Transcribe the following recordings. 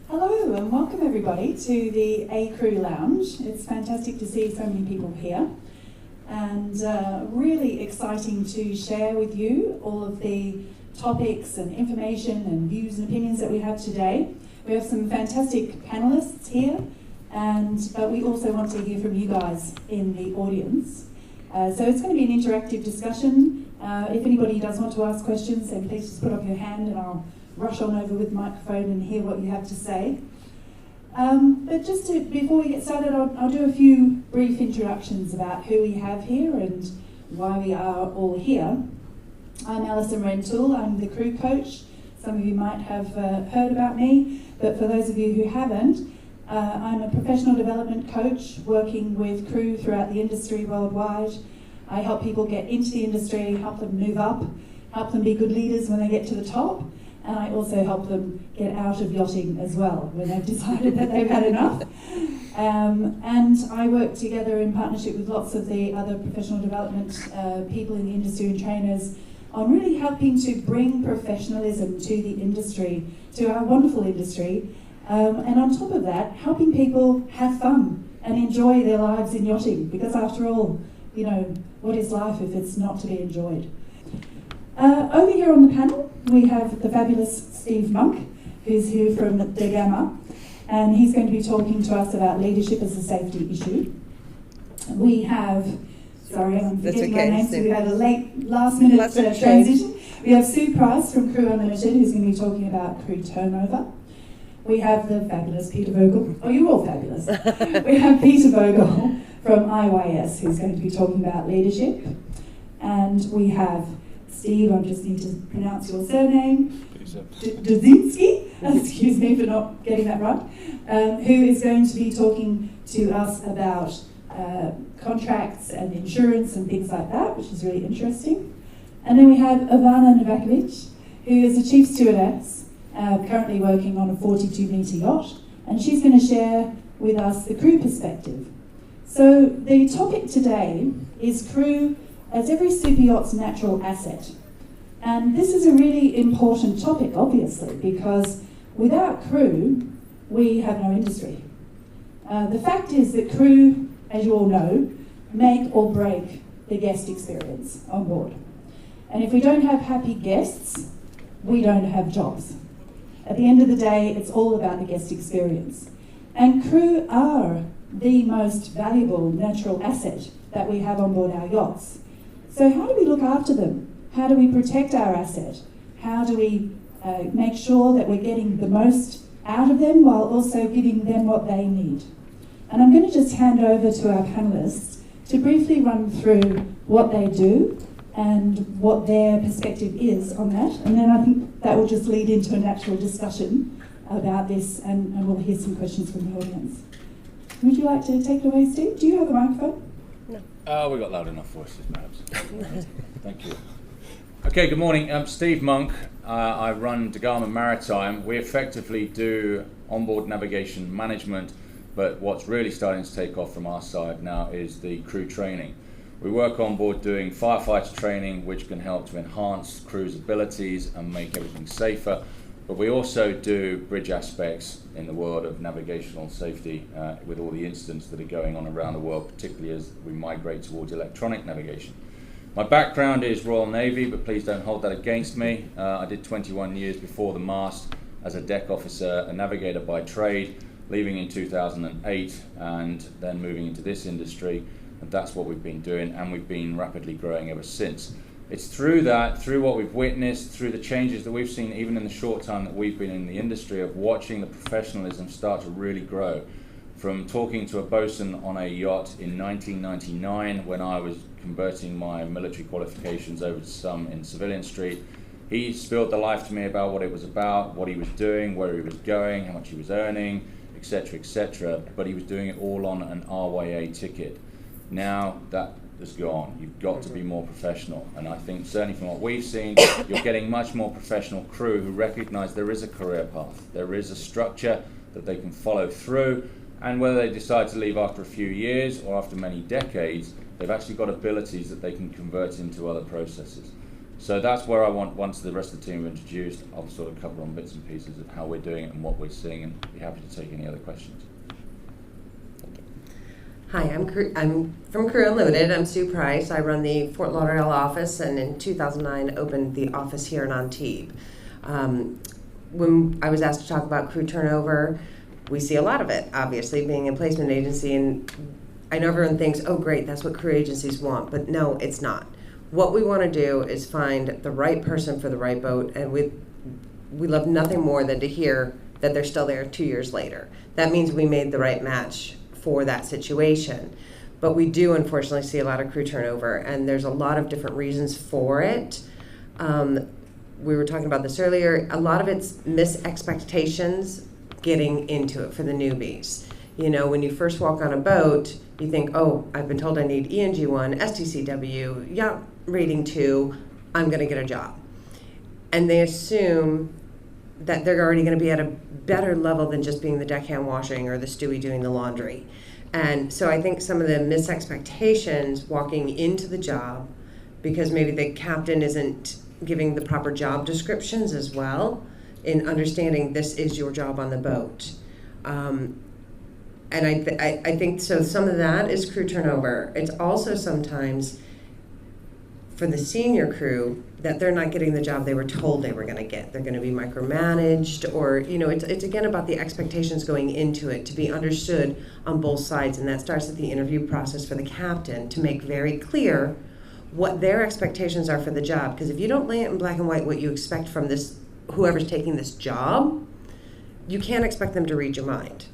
Hello and welcome everybody to the ACREW Lounge. It's fantastic to see so many people here and really exciting to share with you all of the topics and information and views and opinions that we have today. We have some fantastic panelists here but we also want to hear from you guys in the audience. So it's going to be an interactive discussion. If anybody does want to ask questions, then please just put up your hand and I'll rush on over with the microphone and hear what you have to say. But before we get started, I'll do a few brief introductions about who we have here and why we are all here. I'm Alison Rentoul, I'm the crew coach. Some of you might have heard about me, but for those of you who haven't, I'm a professional development coach working with crew throughout the industry worldwide. I help people get into the industry, help them move up, help them be good leaders when they get to the top, and I also help them get out of yachting as well when they've decided that they've had enough. And I work together in partnership with lots of the other professional development people in the industry and trainers on really helping to bring professionalism to the industry, to our wonderful industry. And on top of that, helping people have fun and enjoy their lives in yachting, because after all, you know, what is life if it's not to be enjoyed? Over here on the panel, we have the fabulous Steve Monk, who's here from the Gama, and he's going to be talking to us about leadership as a safety issue. We have, sorry, I'm forgetting my name, so we had a last minute transition. We have Sue Price from Crew Unlimited, who's going to be talking about crew turnover. We have the fabulous Peter Vogel. Oh, you're all fabulous. We have Peter Vogel from IYS, who's going to be talking about leadership. And we have Steve, I just need to pronounce your surname, Dudzinski, excuse me for not getting that right, who is going to be talking to us about contracts and insurance and things like that, which is really interesting. And then we have Ivana Novakovic, who is the chief stewardess, currently working on a 42-metre yacht, and she's going to share with us the crew perspective. So the topic today is crew as every super yacht's natural asset. And this is a really important topic, obviously, because without crew, we have no industry. The fact is that crew, as you all know, make or break the guest experience on board. And if we don't have happy guests, we don't have jobs. At the end of the day, it's all about the guest experience. And crew are the most valuable natural asset that we have on board our yachts. So how do we look after them? How do we protect our asset? How do we make sure that we're getting the most out of them while also giving them what they need? And I'm going to just hand over to our panellists to briefly run through what they do and what their perspective is on that. And then I think that will just lead into a natural discussion about this, and we'll hear some questions from the audience. Would you like to take it away, Steve? Do you have a microphone? No. We've got loud enough voices, perhaps. Thank you. Okay, good morning. I'm Steve Monk. I run Gama Maritime. We effectively do onboard navigation management, but what's really starting to take off from our side now is the crew training. We work on board doing firefighter training, which can help to enhance crew's abilities and make everything safer. But we also do bridge aspects in the world of navigational safety with all the incidents that are going on around the world, particularly as we migrate towards electronic navigation. My background is Royal Navy, but please don't hold that against me. I did 21 years before the mast as a deck officer, a navigator by trade, leaving in 2008 and then moving into this industry. And that's what we've been doing, and we've been rapidly growing ever since. It's through that, through what we've witnessed, through the changes that we've seen even in the short time that we've been in the industry, of watching the professionalism start to really grow. From talking to a bosun on a yacht in 1999 when I was converting my military qualifications over to some in Civilian Street, he spilled the life to me about what it was about, what he was doing, where he was going, how much he was earning, etc., but he was doing it all on an RYA ticket. Now that has gone. You've got to be more professional, and I think certainly from what we've seen, you're getting much more professional crew who recognise there is a career path, there is a structure that they can follow through, and whether they decide to leave after a few years or after many decades, they've actually got abilities that they can convert into other processes. So that's where I want, once the rest of the team are introduced, I'll sort of cover on bits and pieces of how we're doing it and what we're seeing, and be happy to take any other questions. Hi, I'm from Crew Unlimited. I'm Sue Price. I run the Fort Lauderdale office, and in 2009 opened the office here in Antibes. When I was asked to talk about crew turnover, we see a lot of it, obviously, being a placement agency, and I know everyone thinks, oh great, that's what crew agencies want, but no, it's not. What we want to do is find the right person for the right boat, and we love nothing more than to hear that they're still there 2 years later. That means we made the right match for that situation. But we do unfortunately see a lot of crew turnover, and there's a lot of different reasons for it. We were talking about this earlier. A lot of it's misexpectations getting into it for the newbies. You know, when you first walk on a boat, you think, oh, I've been told I need ENG1, STCW, yacht rating 2, I'm going to get a job. And they assume that they're already going to be at a better level than just being the deckhand washing or the stewie doing the laundry. And so I think some of the misexpectations walking into the job, because maybe the captain isn't giving the proper job descriptions as well, in understanding this is your job on the boat. And I think so some of that is crew turnover. It's also sometimes for the senior crew that they're not getting the job they were told they were going to get. They're going to be micromanaged, or, you know, it's again about the expectations going into it to be understood on both sides, and that starts at the interview process for the captain to make very clear what their expectations are for the job. Because if you don't lay it in black and white what you expect from this, whoever's taking this job, you can't expect them to read your mind.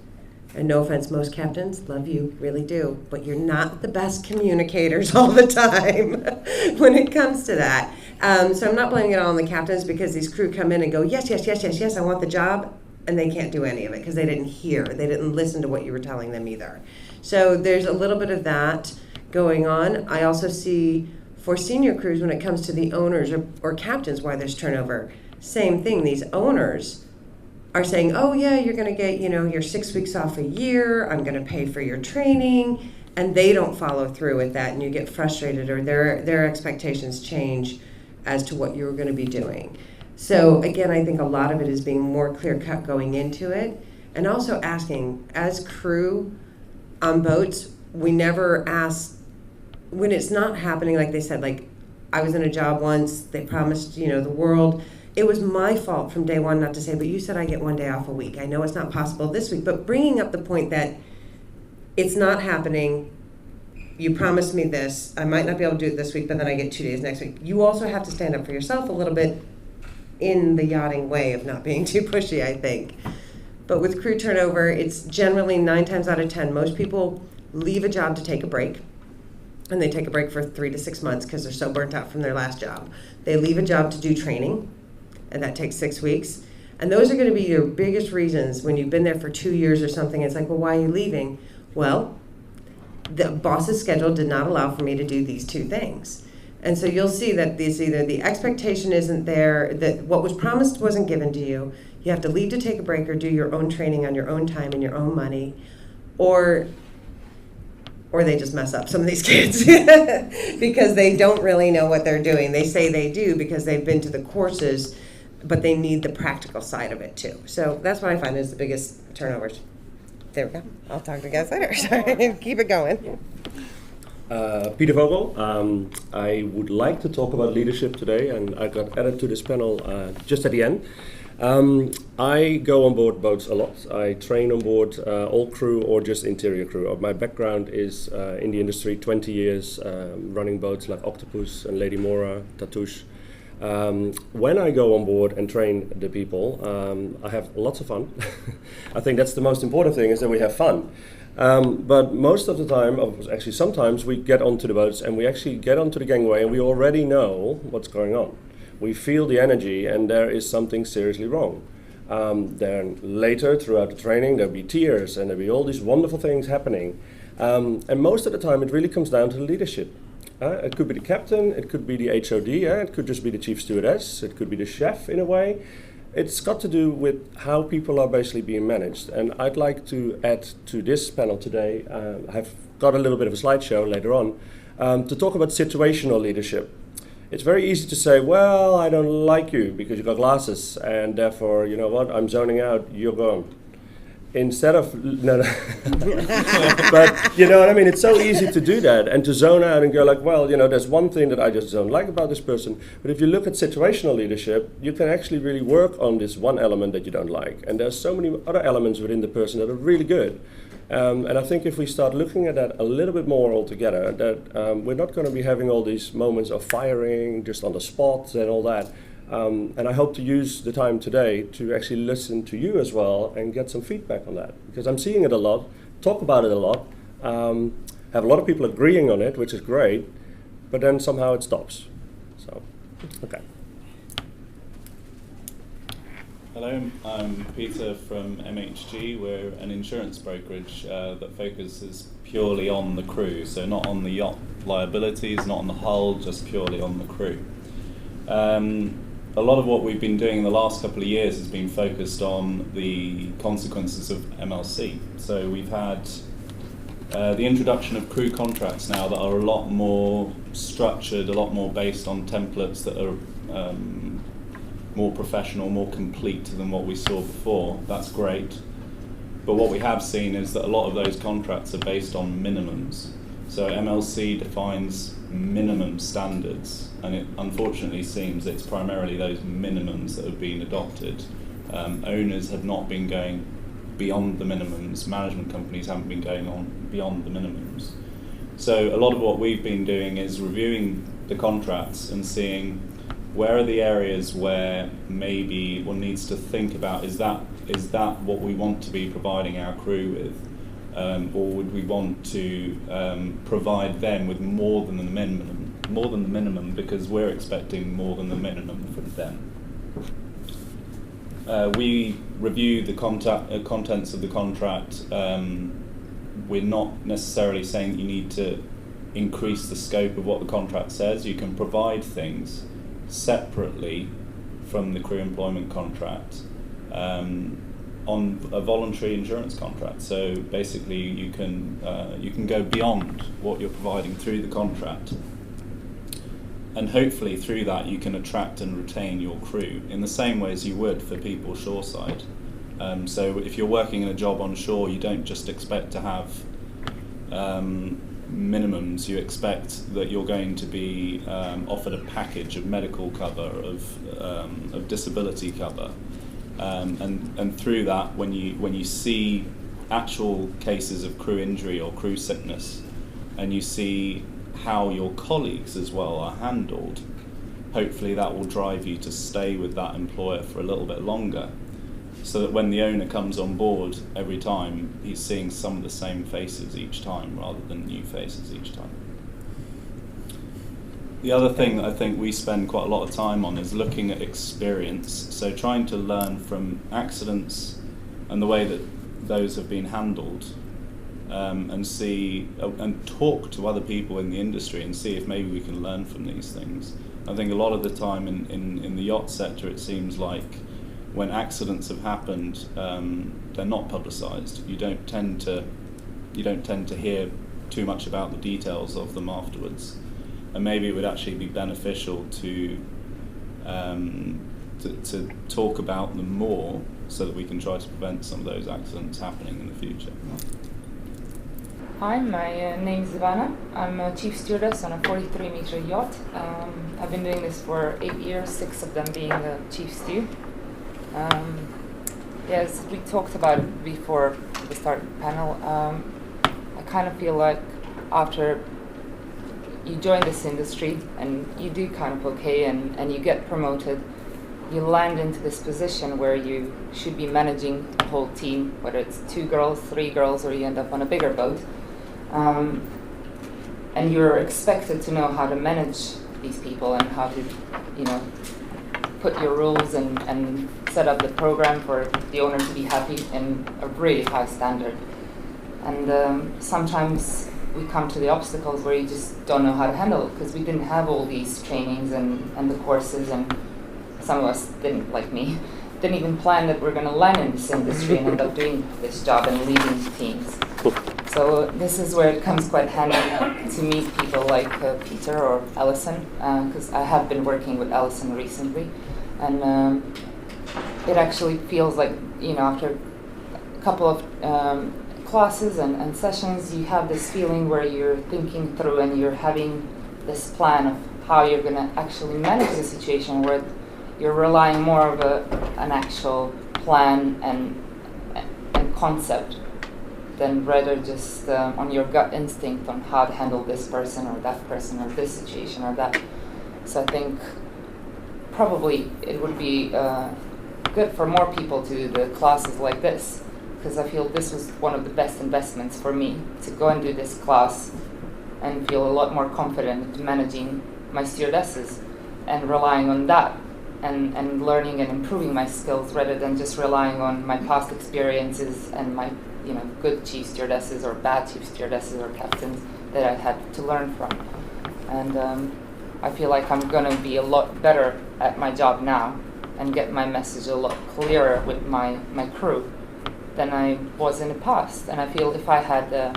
And no offense, most captains, love you, really do, but you're not the best communicators all the time when it comes to that. So I'm not blaming it all on the captains, because these crew come in and go, yes, yes, yes, yes, yes, I want the job, and they can't do any of it because they didn't hear, they didn't listen to what you were telling them either. So there's a little bit of that going on. I also see for senior crews, when it comes to the owners or captains, why there's turnover, same thing, these owners are saying, oh yeah, you're going to get, you know, your 6 weeks off a year, I'm going to pay for your training, and they don't follow through with that, and you get frustrated, or their expectations change as to what you're going to be doing. So again, I think a lot of it is being more clear-cut going into it, and also asking, as crew on boats, we never ask, when it's not happening, like they said, like I was in a job once, they promised, you know, the world. It was my fault from day one not to say, but you said I get 1 day off a week. I know it's not possible this week, but bringing up the point that it's not happening, you promised me this, I might not be able to do it this week, but then I get 2 days next week. You also have to stand up for yourself a little bit in the yachting way of not being too pushy, I think. But with crew turnover, it's generally 9 times out of 10, most people leave a job to take a break. And they take a break for 3 to 6 months because they're so burnt out from their last job. They leave a job to do training, and that takes 6 weeks. And those are going to be your biggest reasons when you've been there for 2 years or something. It's like, well, why are you leaving? Well, the boss's schedule did not allow for me to do these 2 things. And so you'll see that either the expectation isn't there, that what was promised wasn't given to you, you have to leave to take a break or do your own training on your own time and your own money, or they just mess up, some of these kids, because they don't really know what they're doing. They say they do because they've been to the courses, but they need the practical side of it too. So that's what I find is the biggest turnovers. There we go. I'll talk to you guys later. Sorry, keep it going. Peter Vogel. I would like to talk about leadership today, and I got added to this panel just at the end. I go on board boats a lot. I train on board all crew or just interior crew. My background is in the industry, 20 years running boats like Octopus and Lady Mora, Tatouche. When I go on board and train the people, I have lots of fun. I think that's the most important thing, is that we have fun. But most of the time, actually sometimes, we get onto the boats and we actually get onto the gangway and we already know what's going on. We feel the energy and there is something seriously wrong. Then later throughout the training there'll be tears and there'll be all these wonderful things happening. And most of the time it really comes down to the leadership. It could be the captain, it could be the HOD, it could just be the chief stewardess, it could be the chef in a way. It's got to do with how people are basically being managed. And I'd like to add to this panel today, I've got a little bit of a slideshow later on, to talk about situational leadership. it's very easy to say, well, I don't like you because you got glasses, and therefore, you know what, I'm zoning out, you're gone. Instead of, no. But, you know what I mean, it's so easy to do that and to zone out and go like, well, you know, there's one thing that I just don't like about this person. But if you look at situational leadership, you can actually really work on this one element that you don't like. And there's so many other elements within the person that are really good. And I think if we start looking at that a little bit more altogether, that we're not going to be having all these moments of firing just on the spot and all that. And I hope to use the time today to actually listen to you as well and get some feedback on that. Because I'm seeing it a lot, talk about it a lot, have a lot of people agreeing on it, which is great, but then somehow it stops. So, okay. Hello, I'm Peter from MHG. We're an insurance brokerage that focuses purely on the crew, so not on the yacht liabilities, not on the hull, just purely on the crew. A lot of what we've been doing in the last couple of years has been focused on the consequences of MLC. So we've had the introduction of crew contracts now that are a lot more structured, a lot more based on templates that are more professional, more complete than what we saw before. That's great. But what we have seen is that a lot of those contracts are based on minimums. So MLC defines minimum standards, and it unfortunately seems it's primarily those minimums that have been adopted. Owners have not been going beyond the minimums, management companies haven't been going on beyond the minimums. So a lot of what we've been doing is reviewing the contracts and seeing where are the areas where maybe one needs to think about, is that what we want to be providing our crew with? Or would we want to provide them with more than the minimum because we're expecting more than the minimum from them? We review the contents of the contract. We're not necessarily saying that you need to increase the scope of what the contract says. You can provide things separately from the crew employment contract on a voluntary insurance contract. So basically you can go beyond what you're providing through the contract, and hopefully through that you can attract and retain your crew in the same way as you would for people shoreside. So if you're working in a job on shore, you don't just expect to have minimums, you expect that you're going to be offered a package of medical cover, of disability cover, and through that, when you see actual cases of crew injury or crew sickness, and you see how your colleagues as well are handled, hopefully that will drive you to stay with that employer for a little bit longer, so that when the owner comes on board every time, he's seeing some of the same faces each time rather than new faces each time. The other thing that I think we spend quite a lot of time on is looking at experience, so trying to learn from accidents and the way that those have been handled, and see and talk to other people in the industry and see if maybe we can learn from these things. I think a lot of the time in the yacht sector, it seems like when accidents have happened, they're not publicised. You don't tend to hear too much about the details of them afterwards, and maybe it would actually be beneficial to talk about them more, so that we can try to prevent some of those accidents happening in the future. Hi, my name is Ivana. I'm a chief stewardess on a 43-meter yacht. I've been doing this for 8 years, 6 of them being the chief stew. Yes, we talked about it before the start of the panel. I kind of feel like after you join this industry and you do kind of okay and you get promoted, you land into this position where you should be managing a whole team, whether it's 2 girls, 3 girls, or you end up on a bigger boat. And you're expected to know how to manage these people and how to, put your rules and set up the program for the owner to be happy in a really high standard. And sometimes we come to the obstacles where you just don't know how to handle it, because we didn't have all these trainings and the courses, and some of us didn't, like me, didn't even plan that we're going to land in this industry and end up doing this job and leading teams. So this is where it comes quite handy to meet people like Peter or Alison, because I have been working with Alison recently, and it actually feels like, after a couple of classes and sessions, you have this feeling where you're thinking through and you're having this plan of how you're going to actually manage the situation, where you're relying more of an actual plan and concept than rather just on your gut instinct on how to handle this person or this situation or that. So I think probably it would be good for more people to do the classes like this, because I feel this was one of the best investments for me, to go and do this class and feel a lot more confident managing my stewardesses and relying on that and learning and improving my skills rather than just relying on my past experiences and my good chief stewardesses or bad chief stewardesses or captains that I had to learn from. And I feel like I'm going to be a lot better at my job now and get my message a lot clearer with my crew than I was in the past. And I feel if I had a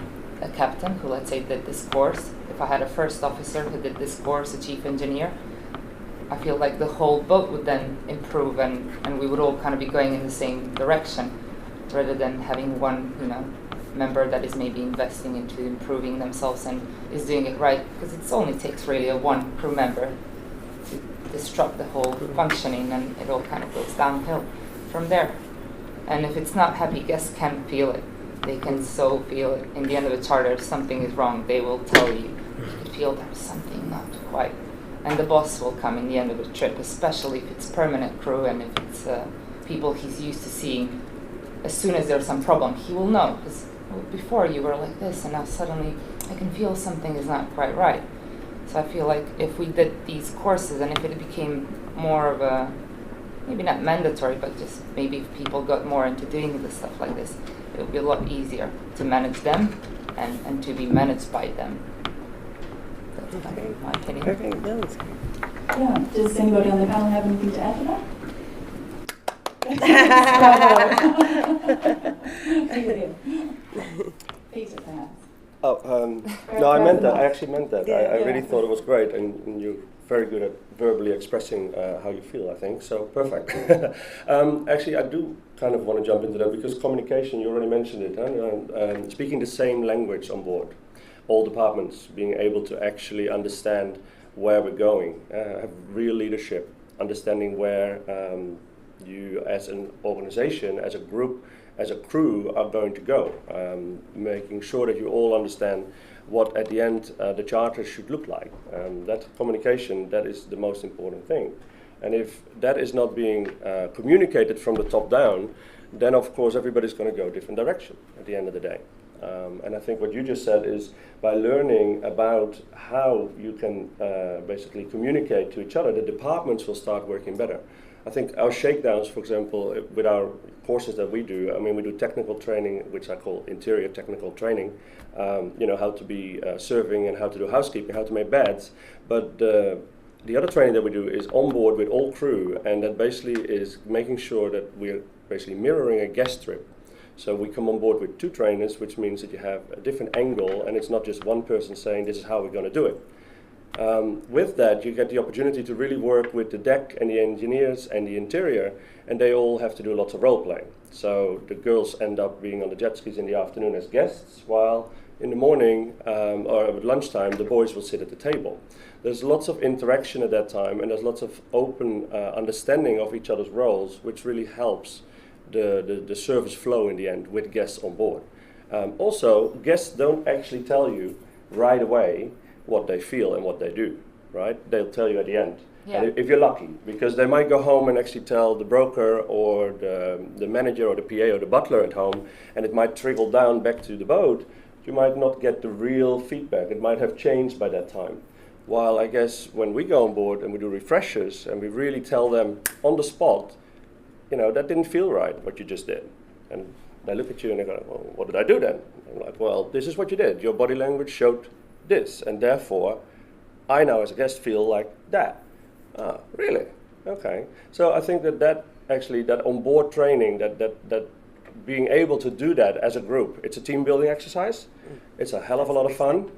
captain who, let's say, did this course, if I had a first officer who did this course, a chief engineer, I feel like the whole boat would then improve and we would all kind of be going in the same direction, rather than having one member that is maybe investing into improving themselves and is doing it right, because it only takes really one crew member to disrupt the whole functioning, and it all kind of goes downhill from there. And if it's not happy, guests can feel it. They can so feel it. In the end of the charter, if something is wrong, they will tell you. You can feel there's something not quite. And the boss will come in the end of the trip, especially if it's permanent crew and if it's people he's used to seeing. As soon as there's some problem, he will know, because before you were like this and now suddenly I can feel something is not quite right. So I feel like if we did these courses and if it became more of a, maybe not mandatory, but just maybe if people got more into doing the stuff like this, it would be a lot easier to manage them and to be managed by them. That's kind of my opinion. Perfect. No, it's great. Yeah. Does anybody on the panel have anything to add to that? Peter, perhaps. No, I meant that. I actually meant that. I really thought it was great, and you're very good at verbally expressing how you feel, I think, so perfect. Actually, I do kind of want to jump into that, because communication, you already mentioned it, huh? Speaking the same language on board, all departments being able to actually understand where we're going, have real leadership, understanding where you as an organization, as a group, as a crew are going to go, making sure that you all understand what at the end the charter should look like. That communication, that is the most important thing. And if that is not being communicated from the top down, then of course everybody's going to go a different direction at the end of the day. And I think what you just said is, by learning about how you can basically communicate to each other, the departments will start working better. I think our shakedowns, for example, with our courses that we do, I mean, we do technical training, which I call interior technical training, how to be serving and how to do housekeeping, how to make beds. But the other training that we do is on board with all crew, and that basically is making sure that we're basically mirroring a guest trip. So we come on board with 2 trainers, which means that you have a different angle, and it's not just one person saying this is how we're going to do it. With that, you get the opportunity to really work with the deck and the engineers and the interior, and they all have to do lots of role playing. So the girls end up being on the jet skis in the afternoon as guests, while in the morning or at lunchtime the boys will sit at the table. There's lots of interaction at that time, and there's lots of open understanding of each other's roles, which really helps the service flow in the end with guests on board. Also, guests don't actually tell you right away what they feel and what they do, right? They'll tell you at the end. Yeah. And if you're lucky, because they might go home and actually tell the broker or the manager or the PA or the butler at home, and it might trickle down back to the boat. You might not get the real feedback. It might have changed by that time. While I guess when we go on board and we do refreshers and we really tell them on the spot, that didn't feel right, what you just did. And they look at you and they go, well, what did I do then? I'm like, well, this is what you did. Your body language showed this, and therefore I now as a guest feel like that. Ah, really? Okay. So I think that onboard training, that being able to do that as a group. It's a team building exercise. It's a hell of a lot of fun.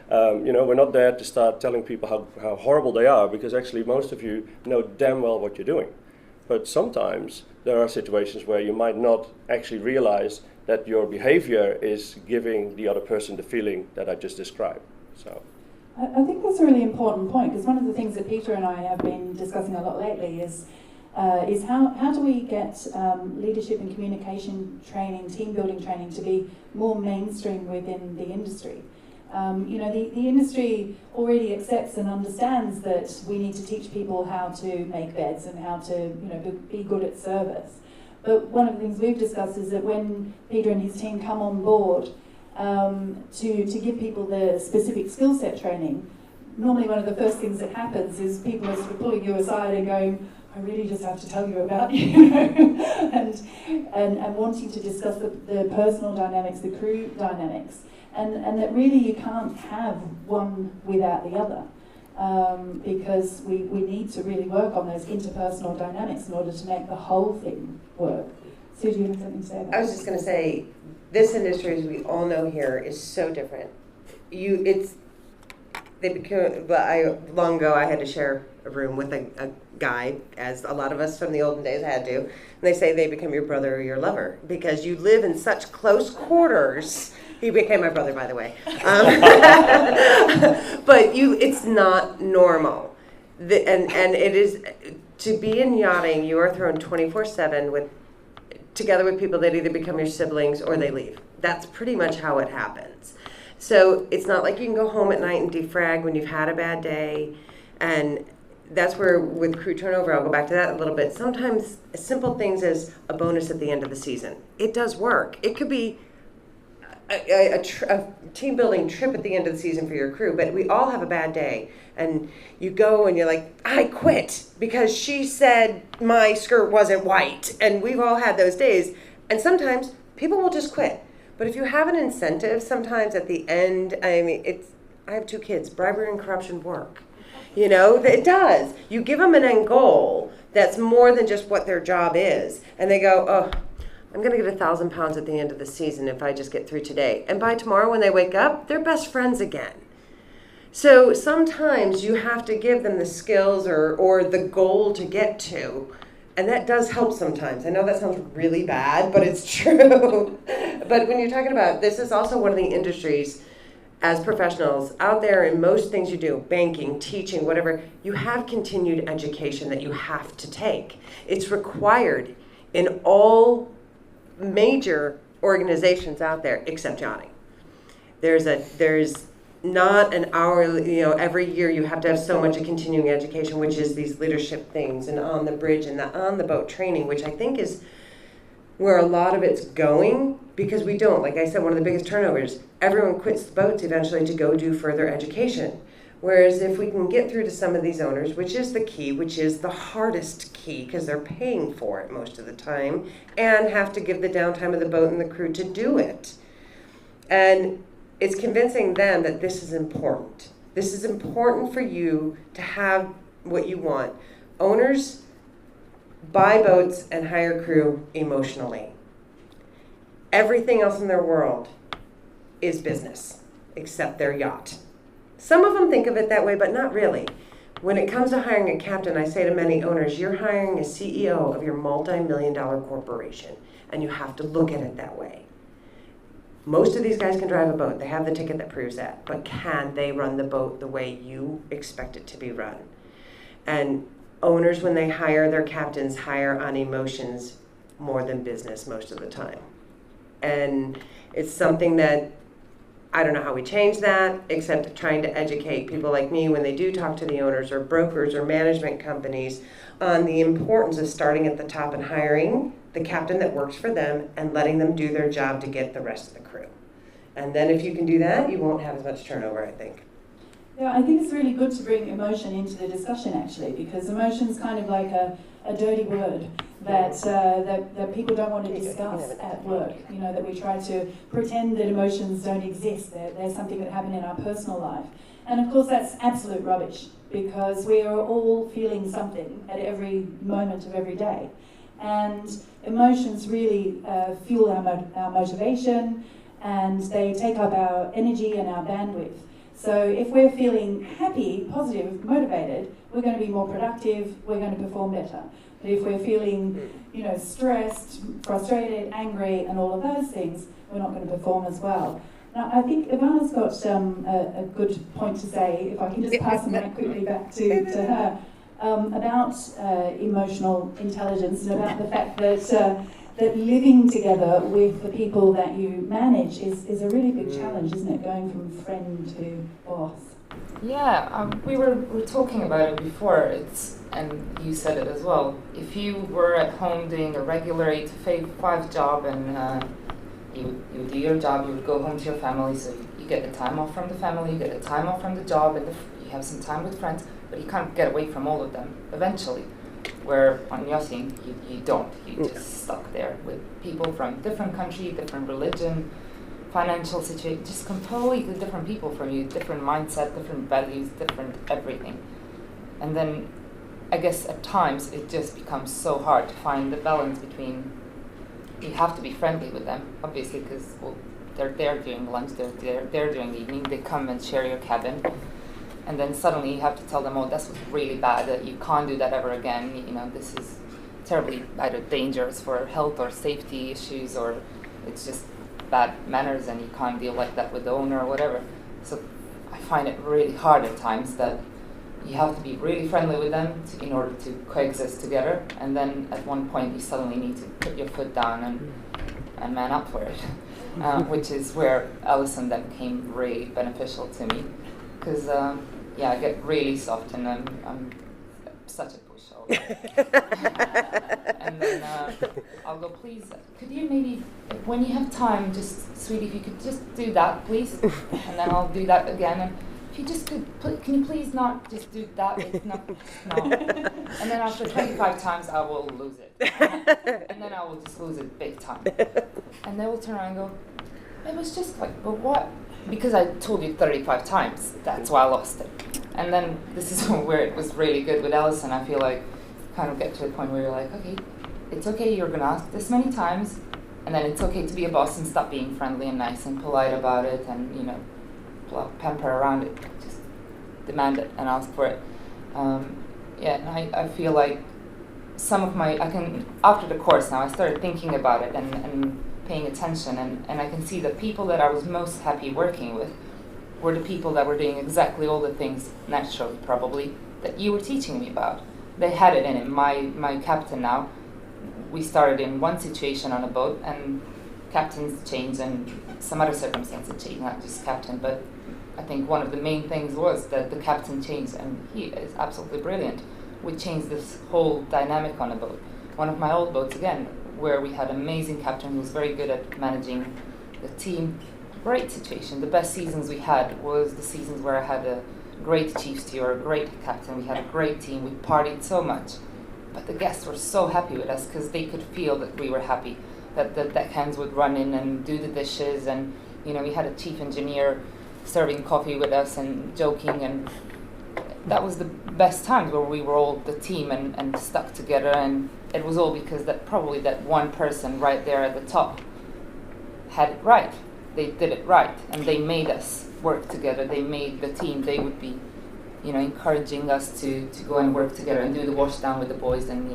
We're not there to start telling people how horrible they are, because actually most of you know damn well what you're doing. But sometimes there are situations where you might not actually realize that your behavior is giving the other person the feeling that I just described. So, I think that's a really important point, because one of the things that Peter and I have been discussing a lot lately is how do we get leadership and communication training, team building training to be more mainstream within the industry. The industry already accepts and understands that we need to teach people how to make beds and how to be good at service. But one of the things we've discussed is that when Peter and his team come on board to give people the specific skill set training, normally one of the first things that happens is people are sort of pulling you aside and going, I really just have to tell you about you, and wanting to discuss the personal dynamics, the crew dynamics, and that really you can't have one without the other. Because we need to really work on those interpersonal dynamics in order to make the whole thing work. Sue, do you have something to say about that? I was just going to say, this industry, as we all know here, is so different. Long ago I had to share a room with a guy, as a lot of us from the olden days had to, and they say they become your brother or your lover because you live in such close quarters. He became my brother, by the way. But it's not normal. And it is, to be in yachting, you are thrown 24/7 together with people that either become your siblings or they leave. That's pretty much how it happens. So it's not like you can go home at night and defrag when you've had a bad day. And that's where, with crew turnover, I'll go back to that a little bit. Sometimes simple things as a bonus at the end of the season. It does work. It could be a team building trip at the end of the season for your crew, but we all have a bad day, and you go and you're like, I quit because she said my skirt wasn't white, and we've all had those days, and sometimes people will just quit. But if you have an incentive, sometimes at the end, I have 2 kids, bribery and corruption work. It does. You give them an end goal that's more than just what their job is, and they go, oh, I'm going to get 1,000 pounds at the end of the season if I just get through today. And by tomorrow when they wake up, they're best friends again. So sometimes you have to give them the skills or the goal to get to. And that does help sometimes. I know that sounds really bad, but it's true. But when you're talking about, this is also one of the industries, as professionals out there in most things you do, banking, teaching, whatever, you have continued education that you have to take. It's required in all major organizations out there except yachting. There's not an hour, every year you have to have so much of continuing education, which is these leadership things and on the bridge and the on the boat training, which I think is where a lot of it's going, because we don't, like I said, one of the biggest turnovers, everyone quits the boats eventually to go do further education. Whereas if we can get through to some of these owners, which is the key, which is the hardest key, because they're paying for it most of the time, and have to give the downtime of the boat and the crew to do it. And it's convincing them that this is important. This is important for you to have what you want. Owners buy boats and hire crew emotionally. Everything else in their world is business, except their yacht. Some of them think of it that way, but not really. When it comes to hiring a captain, I say to many owners, you're hiring a CEO of your multi-million-dollar corporation, and you have to look at it that way. Most of these guys can drive a boat. They have the ticket that proves that. But can they run the boat the way you expect it to be run? And owners, when they hire their captains, hire on emotions more than business most of the time. And it's something that I don't know how we change that, except trying to educate people like me when they do talk to the owners or brokers or management companies on the importance of starting at the top and hiring the captain that works for them and letting them do their job to get the rest of the crew. And then if you can do that, you won't have as much turnover, I think. Yeah, I think it's really good to bring emotion into the discussion, actually, because emotion's kind of like a dirty word that people don't want to discuss at work. That we try to pretend that emotions don't exist. They're something that happen in our personal life. And of course, that's absolute rubbish, because we are all feeling something at every moment of every day. And emotions really fuel our motivation, and they take up our energy and our bandwidth. So if we're feeling happy, positive, motivated, we're going to be more productive, we're going to perform better. But if we're feeling, stressed, frustrated, angry, and all of those things, we're not going to perform as well. Now, I think Ivana's got a good point to say, if I can just pass the mic quickly back to her, about emotional intelligence and about the fact that living together with the people that you manage is a really big challenge, isn't it? Going from friend to boss. Yeah, we were talking about it before, and you said it as well. If you were at home doing a regular 8 to 5 job and you would do your job, you would go home to your family, so you get the time off from the family, you get the time off from the job, and you have some time with friends, but you can't get away from all of them eventually. Where on yachting, you don't. You're just stuck there with people from different country, different religion, financial situation, just completely different people from you, different mindset, different values, different everything. And then I guess at times it just becomes so hard to find the balance between, you have to be friendly with them, obviously, because they're there during lunch, they're there during the evening, they come and share your cabin. And then suddenly you have to tell them, oh, that was really bad, that you can't do that ever again. This is terribly either dangerous for health or safety issues, or it's just bad manners and you can't deal like that with the owner or whatever. So I find it really hard at times that you have to be really friendly with them in order to coexist together. And then at one point you suddenly need to put your foot down and man up for it, which is where Alison then became really beneficial to me. Because I get really soft and I'm such a pushover. And then I'll go, please, could you maybe, when you have time, just, sweetie, if you could just do that, please? And then I'll do that again. And if you just could, can you please not just do that? No. And then after 25 times, I will lose it. And then I will just lose it big time. And they will turn around and go, it was just like, but what? Because I told you 35 times, that's why I lost it. And then this is where it was really good with Alison. I feel like kind of get to a point where you're like, okay, it's okay, you're going to ask this many times, and then it's okay to be a boss and stop being friendly and nice and polite about it and, pamper around it. Just demand it and ask for it. And I feel like after the course now, I started thinking about it and paying attention, and I can see that people that I was most happy working with were the people that were doing exactly all the things naturally, probably, that you were teaching me about. They had it in it. My captain now, we started in one situation on a boat, and captains change and some other circumstances change, not just captain, but I think one of the main things was that the captain changed, and he is absolutely brilliant. We changed this whole dynamic on a boat. One of my old boats, again, where we had an amazing captain who was very good at managing the team. Great situation. The best seasons we had was the seasons where I had a great chief steward, a great captain. We had a great team. We partied so much. But the guests were so happy with us because they could feel that we were happy, that the deckhands would run in and do the dishes. And, we had a chief engineer serving coffee with us and joking. And that was the best times where we were all the team and stuck together. And it was all because that one person right there at the top had it right. They did it right, and they made us work together. They made the team. They would be, encouraging us to go and work together and do the wash down with the boys, and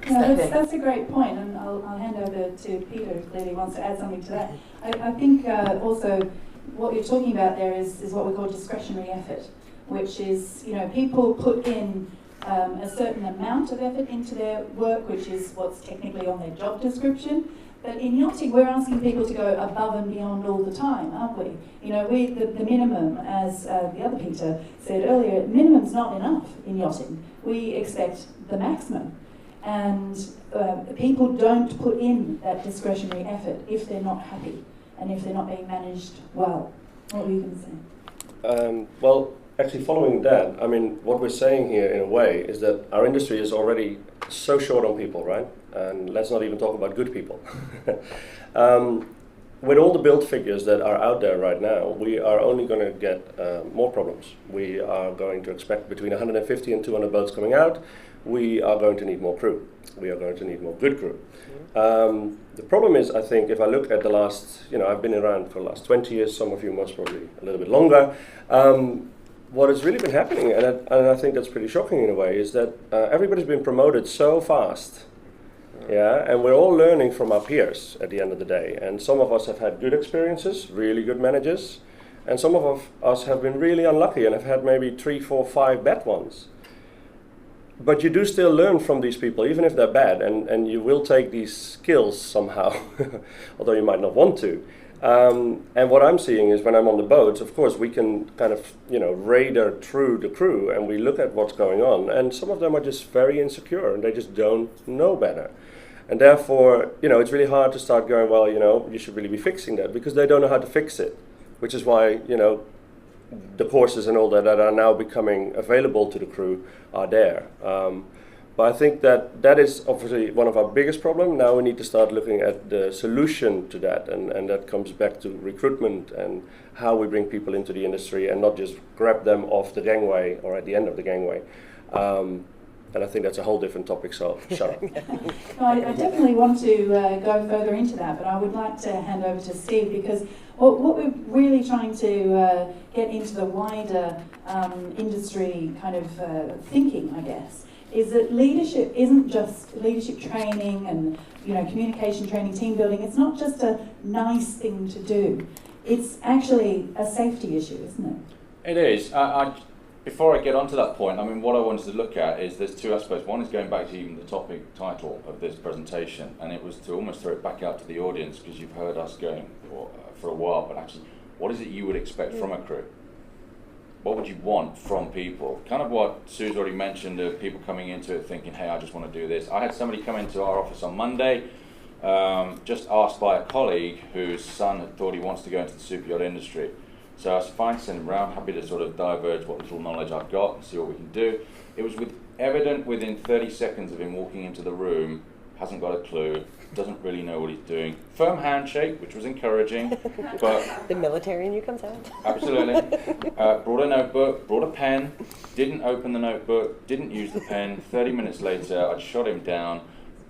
that's a great point, and I'll hand over to Peter if Lady wants to add something to that. I think also what you're talking about there is what we call discretionary effort, which is people put in a certain amount of effort into their work, which is what's technically on their job description. But in yachting, we're asking people to go above and beyond all the time, aren't we? The minimum, as the other Peter said earlier, minimum's not enough in yachting. We expect the maximum. And people don't put in that discretionary effort if they're not happy and if they're not being managed well. What were you going to say? Well, actually following that, what we're saying here in a way is that our industry is already so short on people, right? And let's not even talk about good people. with all the build figures that are out there right now, we are only going to get more problems. We are going to expect between 150 and 200 boats coming out. We are going to need more crew. We are going to need more good crew. The problem is, I think, if I look at the last, I've been around for the last 20 years, some of you most probably a little bit longer. What has really been happening, and I think that's pretty shocking in a way, is that everybody's been promoted so fast. Yeah, and we're all learning from our peers at the end of the day. And some of us have had good experiences, really good managers, and some of us have been really unlucky and have had maybe 3, 4, 5 bad ones. But you do still learn from these people, even if they're bad, and you will take these skills somehow, although you might not want to. And what I'm seeing is when I'm on the boats, of course, we can kind of, radar through the crew and we look at what's going on. And some of them are just very insecure and they just don't know better. And therefore, it's really hard to start going, well, you should really be fixing that, because they don't know how to fix it, which is why, the courses and all that are now becoming available to the crew are there. But I think that is obviously one of our biggest problems. Now we need to start looking at the solution to that, and that comes back to recruitment and how we bring people into the industry and not just grab them off the gangway or at the end of the gangway. And I think that's a whole different topic, so shut up. No, I definitely want to go further into that, but I would like to hand over to Steve, because what we're really trying to get into the wider industry kind of thinking, I guess, is that leadership isn't just leadership training and communication training, team building. It's not just a nice thing to do. It's actually a safety issue, isn't it? It is. Before I get onto that point, what I wanted to look at is there's two aspects. One is going back to even the topic title of this presentation, and it was to almost throw it back out to the audience, because you've heard us going for a while, but actually, what is it you would expect from a crew? What would you want from people? Kind of what Sue's already mentioned, of people coming into it thinking, hey, I just want to do this. I had somebody come into our office on Monday, just asked by a colleague whose son had thought he wants to go into the superyacht industry. So I was fine, send him around, happy to sort of diverge what little knowledge I've got and see what we can do. It was evident within 30 seconds of him walking into the room, hasn't got a clue, doesn't really know what he's doing. Firm handshake, which was encouraging, but... The military in you comes out. Absolutely. Brought a notebook, brought a pen, didn't open the notebook, didn't use the pen. 30 minutes later, I'd shot him down.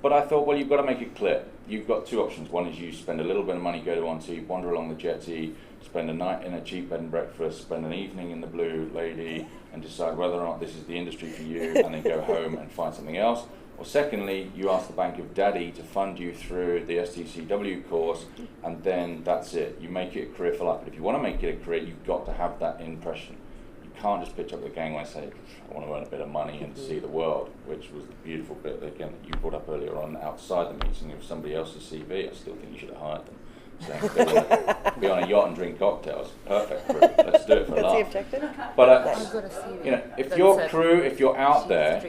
But I thought, well, you've got to make it clear. You've got two options. One is you spend a little bit of money, go to Auntie, wander along the jetty, spend a night in a cheap bed and breakfast, spend an evening in the Blue Lady, and decide whether or not this is the industry for you, and then go home and find something else. Or secondly, you ask the Bank of Daddy to fund you through the STCW course, and then that's it. You make it a career for life. But if you want to make it a career, you've got to have that impression. You can't just pitch up the gangway and say, I want to earn a bit of money and see the world, which was the beautiful bit, again, that you brought up earlier on outside the meeting of somebody else's CV. I still think you should have hired them. So they want to be on a yacht and drink cocktails. Perfect crew. Let's do it for a laugh. That's the objective. But if your crew, if you're out there,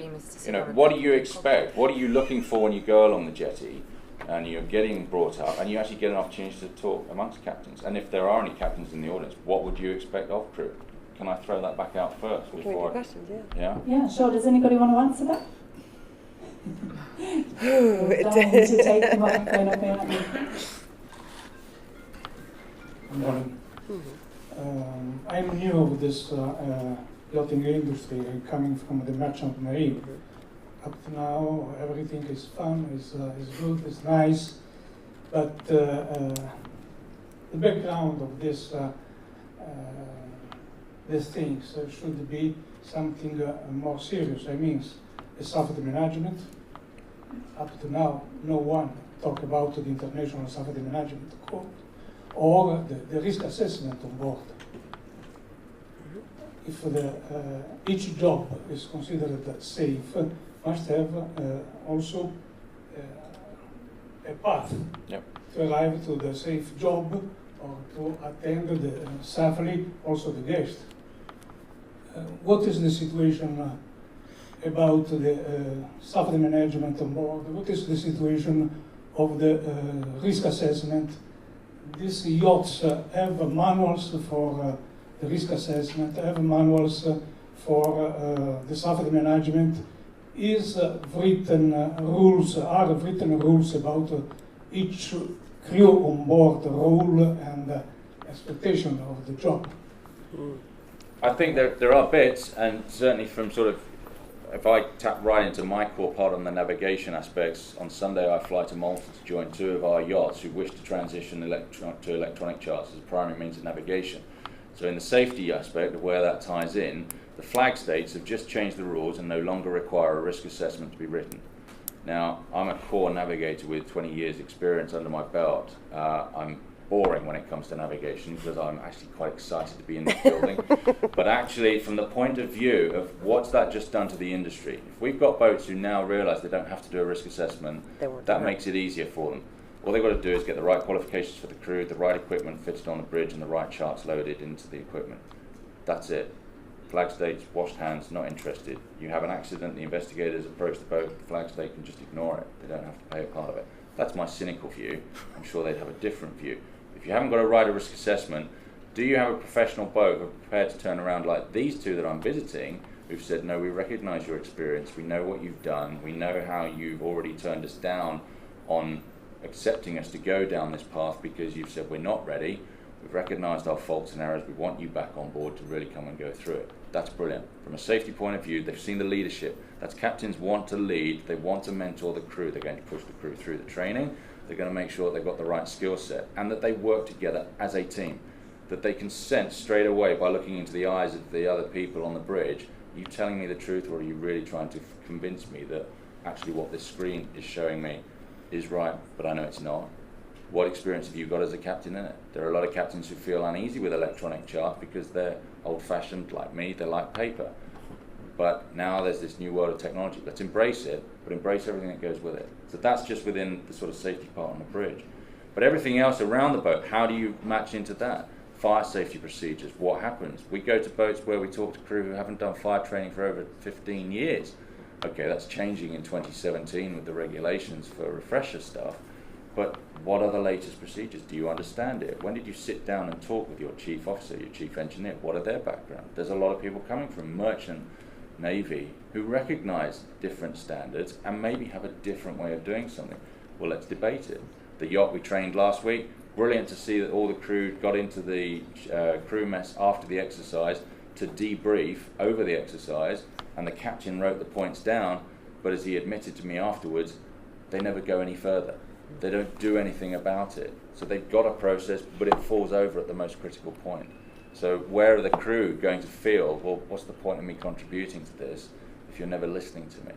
what do you expect? What are you looking for when you go along the jetty and you're getting brought up and you actually get an opportunity to talk amongst captains? And if there are any captains in the audience, what would you expect of crew? Can I throw that back out first? Can we do questions? Yeah. Yeah, sure. Does anybody want to answer that? Dying to take the microphone up here, aren't you? Good morning. I'm new of this yachting industry, coming from the merchant marine. Up to now, everything is fun, is good, is nice, but the background of this these things should be something more serious. I mean, the safety management. Up to now, no one talked about the international safety management code, or the risk assessment on board. If each job is considered safe, must have also a path to arrive to the safe job or to attend safely also the guest. What is the situation about the safety management on board? What is the situation of the risk assessment? These yachts have manuals for the risk assessment, have manuals for the safety management. Are written rules about each crew on board role and expectation of the job? I think there are bits, and certainly from sort of, if I tap right into my core part on the navigation aspects, on Sunday I fly to Malta to join 2 of our yachts who wish to transition to electronic charts as a primary means of navigation. So in the safety aspect of where that ties in, the flag states have just changed the rules and no longer require a risk assessment to be written. Now, I'm a core navigator with 20 years experience under my belt. I'm boring when it comes to navigation because I'm actually quite excited to be in this building. But actually, from the point of view of what's that just done to the industry, if we've got boats who now realise they don't have to do a risk assessment, that makes it easier for them. All they've got to do is get the right qualifications for the crew, the right equipment fitted on the bridge, and the right charts loaded into the equipment. That's it. Flag states, washed hands, not interested. You have an accident, the investigators approach the boat, the flag state can just ignore it. They don't have to pay a part of it. That's my cynical view. I'm sure they'd have a different view. If you haven't got to write a risk assessment, do you have a professional boat who are prepared to turn around like these 2 that I'm visiting, who've said, no, we recognise your experience, we know what you've done, we know how you've already turned us down on accepting us to go down this path because you've said we're not ready, we've recognised our faults and errors, we want you back on board to really come and go through it. That's brilliant. From a safety point of view, they've seen the leadership. That's captains want to lead, they want to mentor the crew, they're going to push the crew through the training, they're going to make sure they've got the right skill set and that they work together as a team, that they can sense straight away by looking into the eyes of the other people on the bridge, are you telling me the truth or are you really trying to convince me that actually what this screen is showing me is right, but I know it's not? What experience have you got as a captain in it? There are a lot of captains who feel uneasy with electronic chart because they're old-fashioned like me, they like paper. But now there's this new world of technology. Let's embrace it, but embrace everything that goes with it. So that's just within the sort of safety part on the bridge. But everything else around the boat, how do you match into that? Fire safety procedures, what happens? We go to boats where we talk to crew who haven't done fire training for over 15 years. Okay, that's changing in 2017 with the regulations for refresher stuff. But what are the latest procedures? Do you understand it? When did you sit down and talk with your chief officer, your chief engineer? What are their background? There's a lot of people coming from merchant Navy who recognise different standards and maybe have a different way of doing something. Well, let's debate it. The yacht we trained last week, brilliant to see that all the crew got into the crew mess after the exercise to debrief over the exercise, and the captain wrote the points down, but as he admitted to me afterwards, they never go any further. They don't do anything about it. So they've got a process, but it falls over at the most critical point. So where are the crew going to feel, well, what's the point of me contributing to this if you're never listening to me?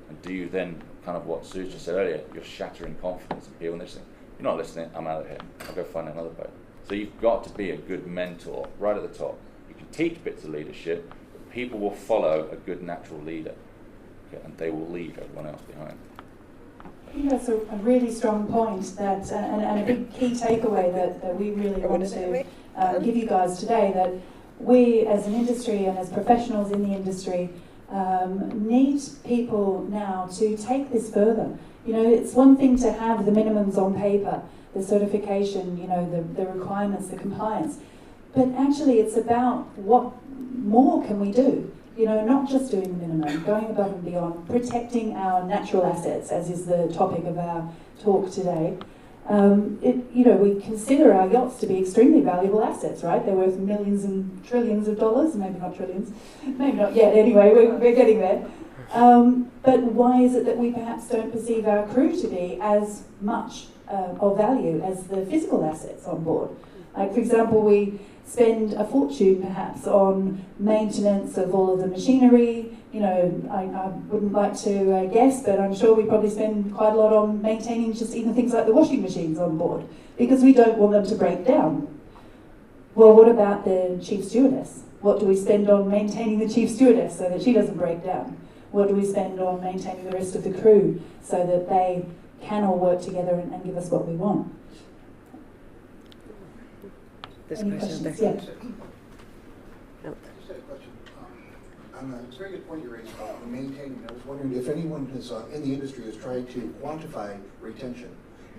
And do you then, kind of what Sue just said earlier, you're shattering confidence of people and listening. You're not listening, I'm out of here. I'll go find another boat. So you've got to be a good mentor right at the top. You can teach bits of leadership, but people will follow a good natural leader. Okay, and they will leave everyone else behind. I think that's a really strong point that, and a big key takeaway that we really want to give you guys today, that we as an industry and as professionals in the industry need people now to take this further. You know, it's one thing to have the minimums on paper, the certification, you know, the requirements, the compliance, but actually it's about what more can we do? You know, not just doing the minimum, going above and beyond, protecting our natural assets, as is the topic of our talk today. You know, we consider our yachts to be extremely valuable assets, right? They're worth millions and trillions of dollars, maybe not trillions, maybe not yet anyway, we're getting there. But why is it that we perhaps don't perceive our crew to be as much of value as the physical assets on board? Like, for example, we spend a fortune perhaps on maintenance of all of the machinery. You know, I wouldn't like to guess, but I'm sure we probably spend quite a lot on maintaining just even things like the washing machines on board, because we don't want them to break down. Well, what about the chief stewardess? What do we spend on maintaining the chief stewardess so that she doesn't break down? What do we spend on maintaining the rest of the crew so that they can all work together and give us what we want? This Any question questions? there. Yeah. I just had a question. It's a very good point you raised about maintaining. I was wondering if anyone has, in the industry has tried to quantify retention.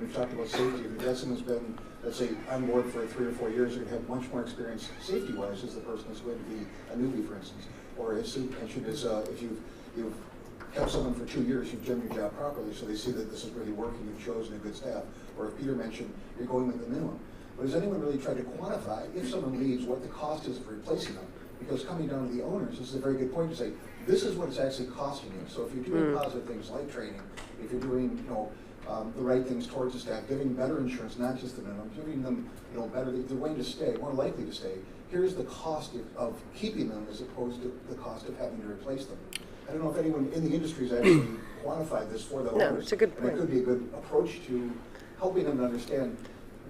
We've talked about safety. If the person has been, let's say, on board for 3 or 4 years and have much more experience safety-wise as the person is going to be a newbie, for instance, or if you've kept someone for 2 years, you've done your job properly, so they see that this is really working, you've chosen a good staff. Or if Peter mentioned, you're going with the minimum. But has anyone really tried to quantify, if someone leaves, what the cost is of replacing them? Because coming down to the owners, this is a very good point to say, this is what it's actually costing you. So if you're doing positive things like training, if you're doing, the right things towards the staff, giving better insurance, not just the minimum, giving them, better, they're going to stay, more likely to stay. Here's the cost of keeping them as opposed to the cost of having to replace them. I don't know if anyone in the industry has actually quantified this for the owners. No, it's a good point. And it could be a good approach to helping them to understand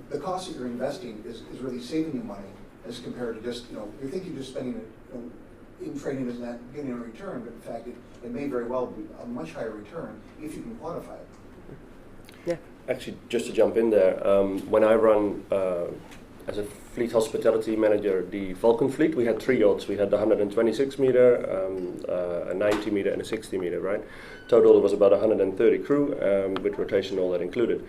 the cost that you're investing is really saving you money as compared to just, you think you're just spending it in training is not getting a return, but in fact it may very well be a much higher return if you can quantify it. Yeah. Actually, just to jump in there, when I run as a fleet hospitality manager the Vulcan fleet, we had 3 yachts. We had the 126 meter, a 90 meter, and a 60 meter, right? Total it was about 130 crew with rotation, all that included.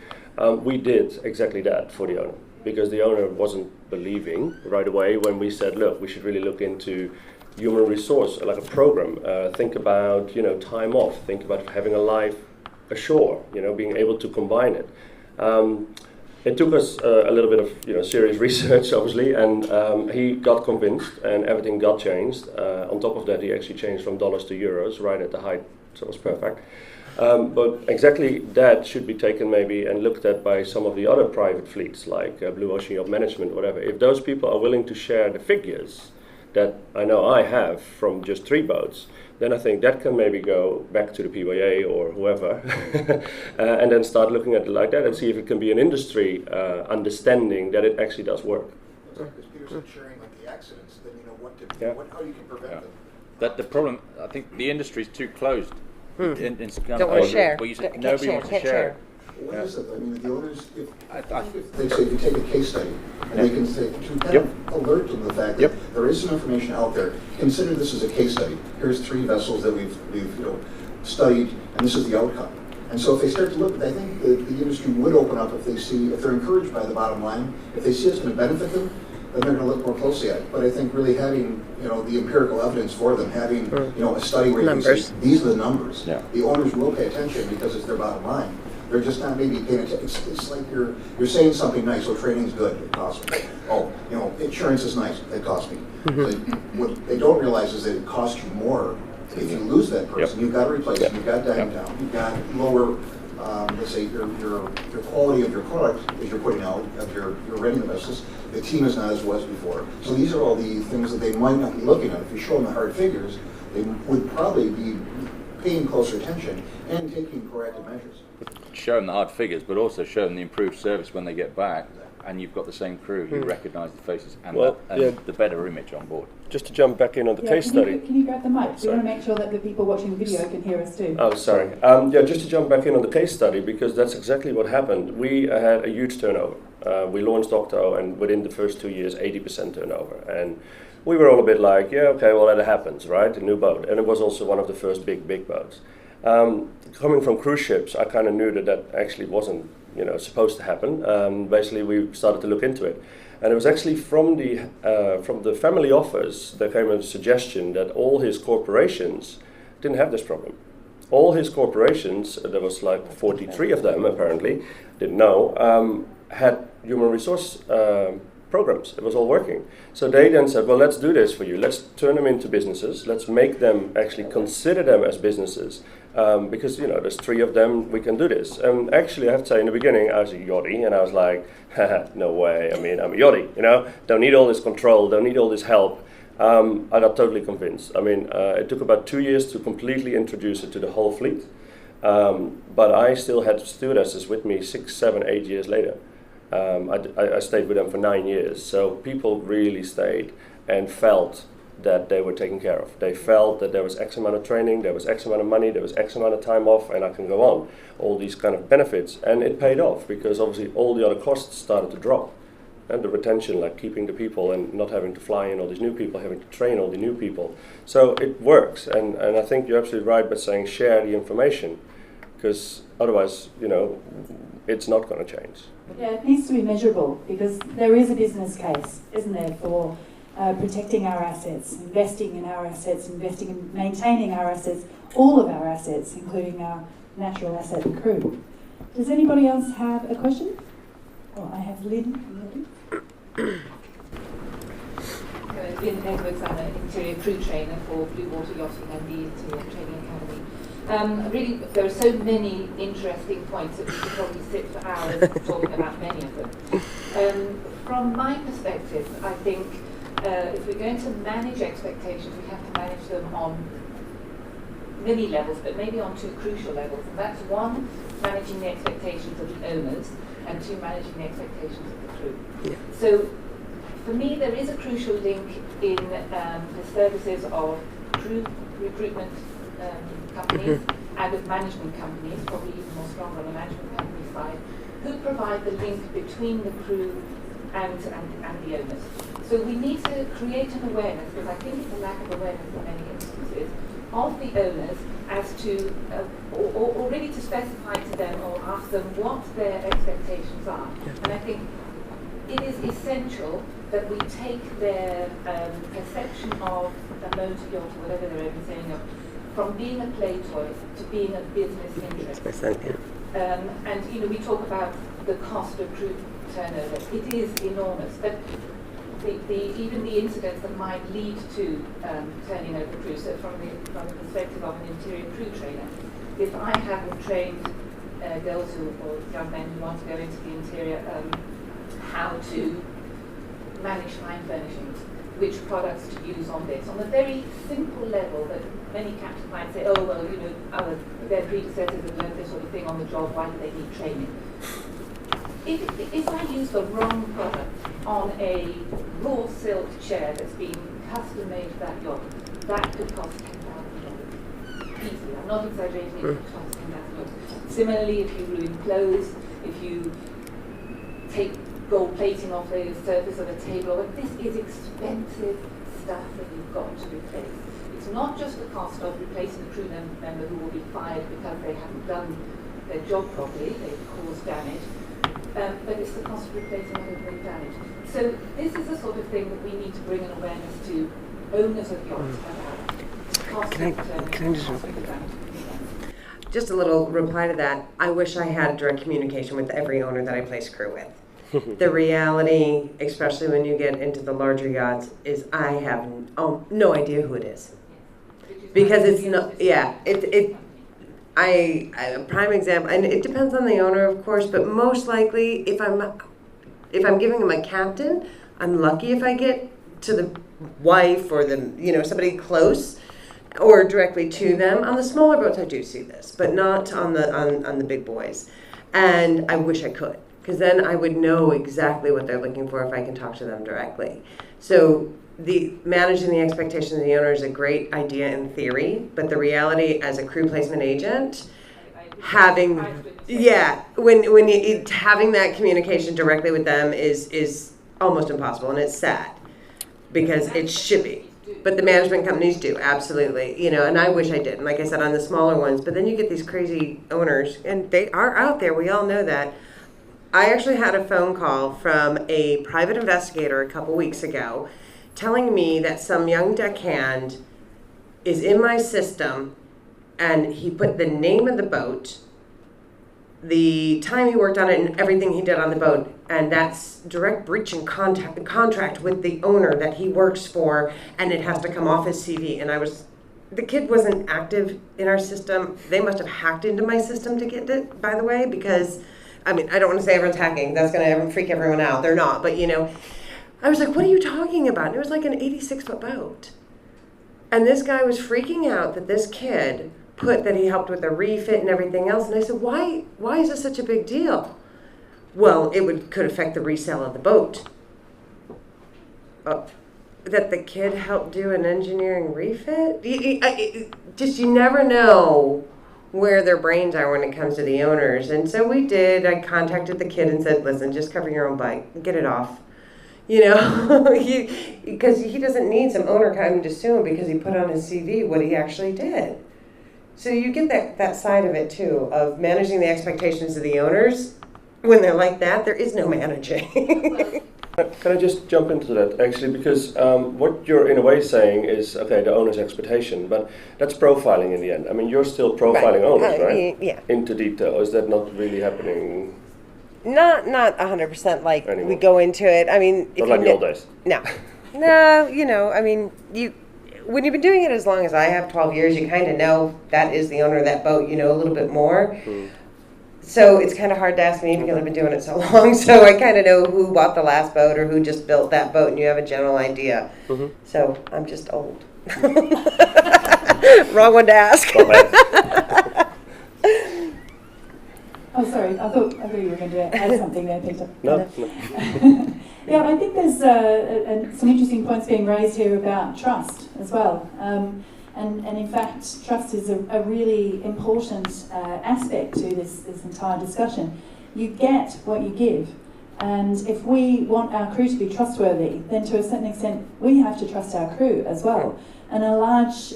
We did exactly that for the owner, because the owner wasn't believing right away when we said, look, we should really look into human resource, like a program. Think about, time off. Think about having a life ashore, being able to combine it. It took us a little bit of serious research, obviously, and he got convinced, and everything got changed. On top of that, he actually changed from dollars to euros right at the height, so it was perfect. But exactly that should be taken maybe and looked at by some of the other private fleets, like Blue Ocean Yacht Management, whatever. If those people are willing to share the figures that I know I have from just 3 boats, then I think that can maybe go back to the PYA or whoever and then start looking at it like that and see if it can be an industry understanding that it actually does work. Because Peter's sharing like the accidents, then you know how you can prevent them. That the problem, I think the industry's too closed. Don't want to share. Nobody wants to share. What is it? I mean, the owners, if they say, if you take a case study, and they can say, to kind of alert them to the fact that there is some information out there, consider this as a case study. Here's 3 vessels that we've studied, and this is the outcome. And so if they start to look, I think the industry would open up if they're encouraged by the bottom line, if they see it's going to benefit them, then they're going to look more closely at it. But I think really having, the empirical evidence for them, having, a study where you can say, these are the numbers. Yeah. The owners will pay attention because it's their bottom line. They're just not maybe paying attention. It's like you're saying something nice. Oh, training's good. It costs me. Oh, insurance is nice. It costs me. So what they don't realize is that it costs you more if you lose that person. You've got to replace them. You've got down. You've got lower. Let's say your quality of your product that you're putting out, if you're renting the vessels, the team is not as it was before. So these are all the things that they might not be looking at. If you show them the hard figures, they would probably be paying closer attention and taking corrective measures. Show them the hard figures, but also show them the improved service when they get back, and you've got the same crew. You recognise the faces and the better image on board. Just to jump back in on the case study. Can you grab the mic? We want to make sure that the people watching the video can hear us too. Oh, sorry. Just to jump back in on the case study, because that's exactly what happened. We had a huge turnover. We launched Octo, and within the first 2 years, 80% turnover. And we were all a bit like, that happens, right? A new boat. And it was also one of the first big boats. Coming from cruise ships, I kind of knew that actually wasn't, supposed to happen. Basically, we started to look into it. And it was actually from the family office there came a suggestion that all his corporations didn't have this problem. All his corporations, there was like 43 of them apparently, didn't know, had human resource programs. It was all working. So they then said, well, let's do this for you. Let's turn them into businesses. Let's make them actually consider them as businesses. Because, there's 3 of them, we can do this. And actually, I have to say, in the beginning, I was a yachty, and I was like, no way. I mean, I'm a yachty, don't need all this control, don't need all this help. I got totally convinced. I mean, it took about 2 years to completely introduce it to the whole fleet. But I still had stewardesses with me 6, 7, 8 years later. I stayed with them for 9 years. So people really stayed and felt that they were taken care of. They felt that there was X amount of training, there was X amount of money, there was X amount of time off, and I can go on. All these kind of benefits. And it paid off because obviously all the other costs started to drop. And the retention, like keeping the people and not having to fly in all these new people, having to train all the new people. So it works. And I think you're absolutely right by saying share the information, because otherwise, it's not going to change. Yeah, it needs to be measurable, because there is a business case, isn't there, for protecting our assets, investing in our assets, investing in maintaining our assets all of our assets, including our natural asset crew. Does anybody else have a question? Oh, I have Lynn. Lynn Edwards, I'm an interior crew trainer for Blue Water Yachting and the Interior Training Academy. Really, there are so many interesting points that we could probably sit for hours talking about many of them. From my perspective, I think if we're going to manage expectations, we have to manage them on many levels, but maybe on two crucial levels. And that's one, managing the expectations of the owners, and two, managing the expectations of the crew. Yeah. So, for me, there is a crucial link in the services of crew recruitment companies and of management companies, probably even more strong on the management company side, who provide the link between the crew and the owners. So we need to create an awareness, because I think it's a lack of awareness in many instances, of the owners as to, or really to specify to them or ask them what their expectations are. And I think it is essential that we take their perception of a motor yacht, or whatever they're saying, from being a play toy to being a business interest. And we talk about the cost of crew turnover. It is enormous, but even the incidents that might lead to turning over crew. So from the perspective of an interior crew trainer, if I haven't trained girls or young men who want to go into the interior how to manage fine furnishings, which products to use on this, on a very simple level that many captains might say, oh, well, their predecessors have learned this sort of thing on the job, why do they need training? If I use the wrong product on a raw silk chair that's been custom made for that yacht, that could cost $10,000 easily. I'm not exaggerating, it could cost $10,000. Similarly, if you ruin clothes, if you take gold plating off the surface of a table, this is expensive stuff that you've got to replace. It's not just the cost of replacing a crew member who will be fired because they haven't done their job properly, they've caused damage, but it's the cost of replacing what has been damaged. So this is the sort of thing that we need to bring an awareness to owners of yachts about. Can I just a little reply to that. I wish I had direct communication with every owner that I place crew with. The reality, especially when you get into the larger yachts, is I have no idea who it is. Because it's not, a prime example, and it depends on the owner, of course, but most likely, if I'm giving them a captain, I'm lucky if I get to the wife or the, somebody close or directly to them. On the smaller boats, I do see this, but not on the big boys. And I wish I could, because then I would know exactly what they're looking for if I can talk to them directly. So managing the expectations of the owner is a great idea in theory, but the reality as a crew placement agent, having that communication directly with them is almost impossible, and it's sad because it should be. But the management companies do, absolutely. And I wish I did. And like I said, on the smaller ones, but then you get these crazy owners, and they are out there, we all know that. I actually had a phone call from a private investigator a couple weeks ago telling me that some young deckhand is in my system, and he put the name of the boat, the time he worked on it, and everything he did on the boat, and that's direct breach in contract with the owner that he works for, and it has to come off his CV. And the kid wasn't active in our system. They must have hacked into my system to get it, by the way, because I don't want to say everyone's hacking. That's going to freak everyone out. They're not. But, I was like, what are you talking about? And it was like an 86-foot boat. And this guy was freaking out that this kid put that he helped with the refit and everything else. And I said, why is this such a big deal? Well, it could affect the resale of the boat. That the kid helped do an engineering refit? You never know where their brains are when it comes to the owners. And so we did. I contacted the kid and said, listen, just cover your own bike. Get it off. Because he doesn't need some owner coming to sue him because he put on his CV what he actually did. So you get that side of it, too, of managing the expectations of the owners. When they're like that, there is no managing. Can I just jump into that, actually, because what you're in a way saying is, okay, the owner's expectation, but that's profiling in the end. I mean, you're still profiling owners, right? Yeah. Into detail. Is that not really happening? Not 100% like anymore? We go into it. I mean, Not like the old days. No. No, you know, I mean, when you've been doing it as long as I have, 12 years, you kind of know that is the owner of that boat, you know a little bit more. So it's kind of hard to ask me because I've been doing it so long. So I kind of know who bought the last boat or who just built that boat, and you have a general idea. So I'm just old. Wrong one to ask. Oh, sorry. I thought you were going to add something there, Peter. No. Yeah, I think there's some interesting points being raised here about trust as well. And in fact, trust is a really important aspect to this entire discussion. You get what you give. And if we want our crew to be trustworthy, then to a certain extent, we have to trust our crew as well. And a large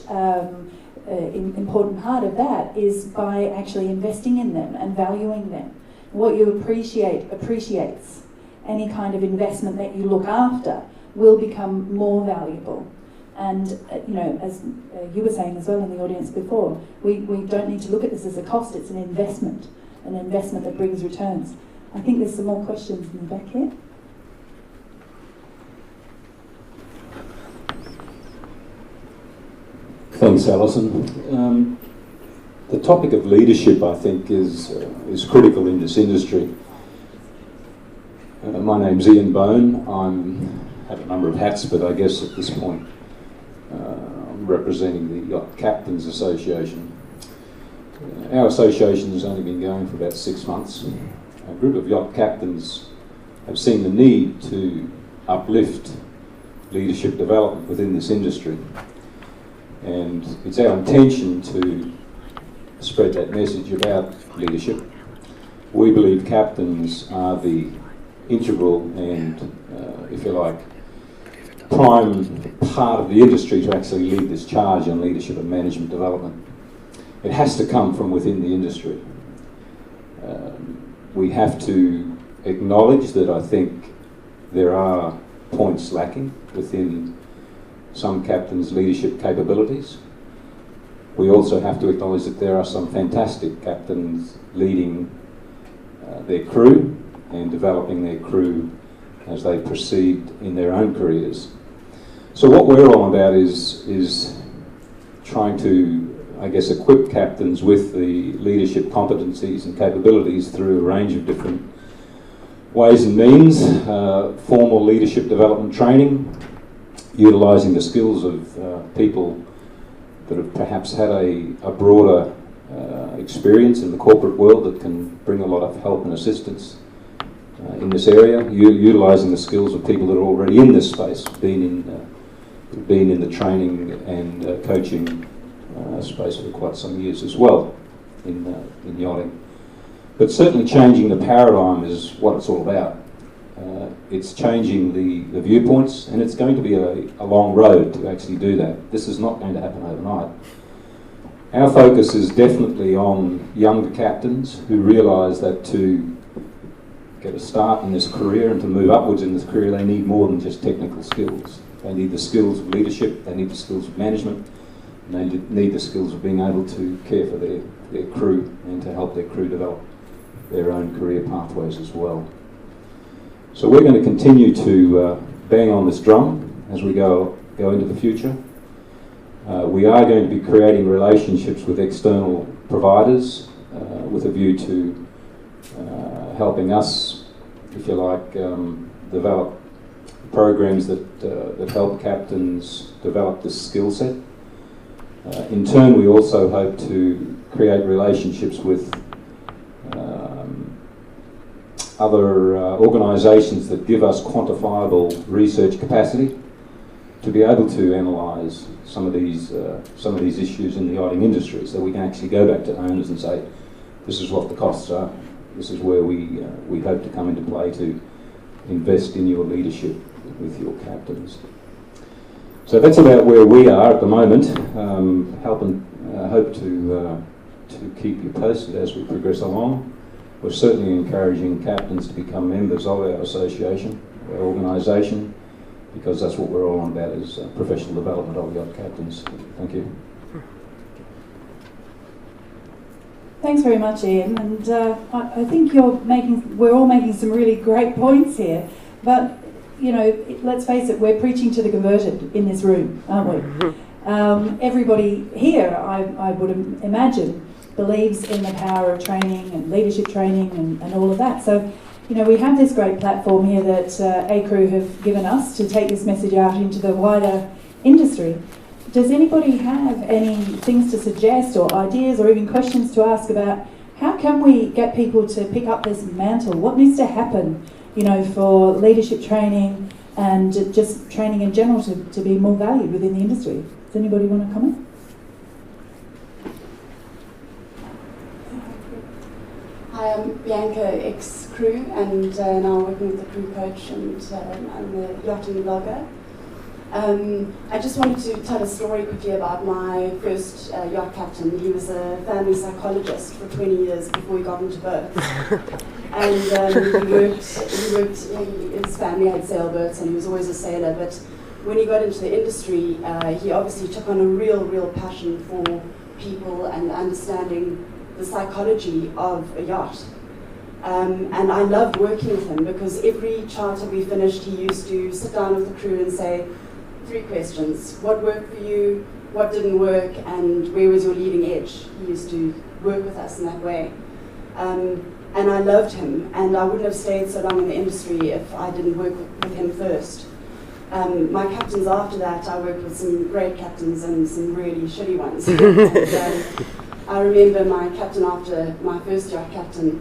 important part of that is by actually investing in them and valuing them. What you appreciate appreciates. Any kind of investment that you look after will become more valuable. And you know, as you were saying as well in the audience before, we don't need to look at this as a cost, it's an investment that brings returns. I think there's some more questions in the back here. Thanks, Alison. The topic of leadership, I think, is critical in this industry. My name's Ian Bone. I have a number of hats, but I guess at this point I'm representing the Yacht Captains Association. Our association has only been going for about 6 months. A group of yacht captains have seen the need to uplift leadership development within this industry. And it's our intention to spread that message about leadership. We believe captains are the integral and, if you like, prime part of the industry to actually lead this charge on leadership and management development. It has to come from within the industry. We have to acknowledge that I think there are points lacking within some captains' leadership capabilities. We also have to acknowledge that there are some fantastic captains leading their crew and developing their crew as they proceed in their own careers. So what we're all about is trying to, I guess, equip captains with the leadership competencies and capabilities through a range of different ways and means, formal leadership development training, utilising the skills of people that have perhaps had a broader experience in the corporate world that can bring a lot of help and assistance in this area, utilising the skills of people that are already in this space, been in the training and coaching space for quite some years as well in yachting. But certainly changing the paradigm is what it's all about. It's changing the viewpoints, and it's going to be a long road to actually do that. This is not going to happen overnight. Our focus is definitely on younger captains who realise that to get a start in this career and to move upwards in this career, they need more than just technical skills. They need the skills of leadership, they need the skills of management, and they need the skills of being able to care for their crew and to help their crew develop their own career pathways as well. So we're going to continue to bang on this drum as we go into the future. We are going to be creating relationships with external providers with a view to helping us, if you like, develop programs that help captains develop this skill set. In turn, we also hope to create relationships with other organisations that give us quantifiable research capacity to be able to analyse some of these issues in the yachting industry, so we can actually go back to owners and say, this is what the costs are, this is where we hope to come into play to invest in your leadership with your captains. So that's about where we are at the moment. Hope to keep you posted as we progress along. We're certainly encouraging captains to become members of our association organisation, because that's what we're all on about, is professional development of yacht captains. Thank you. Thanks very much, Ian. And I think we're all making some really great points here. But you know, let's face it, we're preaching to the converted in this room, aren't we? Everybody here, I would imagine, believes in the power of training and leadership training and all of that. So, you know, we have this great platform here that ACREW have given us to take this message out into the wider industry. Does anybody have any things to suggest or ideas or even questions to ask about how can we get people to pick up this mantle? What needs to happen, you know, for leadership training and just training in general to be more valued within the industry? Does anybody want to comment? Hi, I'm Bianca, ex-crew, and now working with the crew coach and I'm the yachting blogger. I just wanted to tell a story quickly about my first yacht captain. He was a family psychologist for 20 years before he got into boats. And his family had sailboats and he was always a sailor, but when he got into the industry, he obviously took on a real passion for people and understanding the psychology of a yacht. And I loved working with him because every charter we finished, he used to sit down with the crew and say 3 questions. What worked for you? What didn't work? And where was your leading edge? He used to work with us in that way. And I loved him, and I wouldn't have stayed so long in the industry if I didn't work with him first. My captains after that, I worked with some great captains and some really shitty ones. And, I remember my captain after my first yacht captain,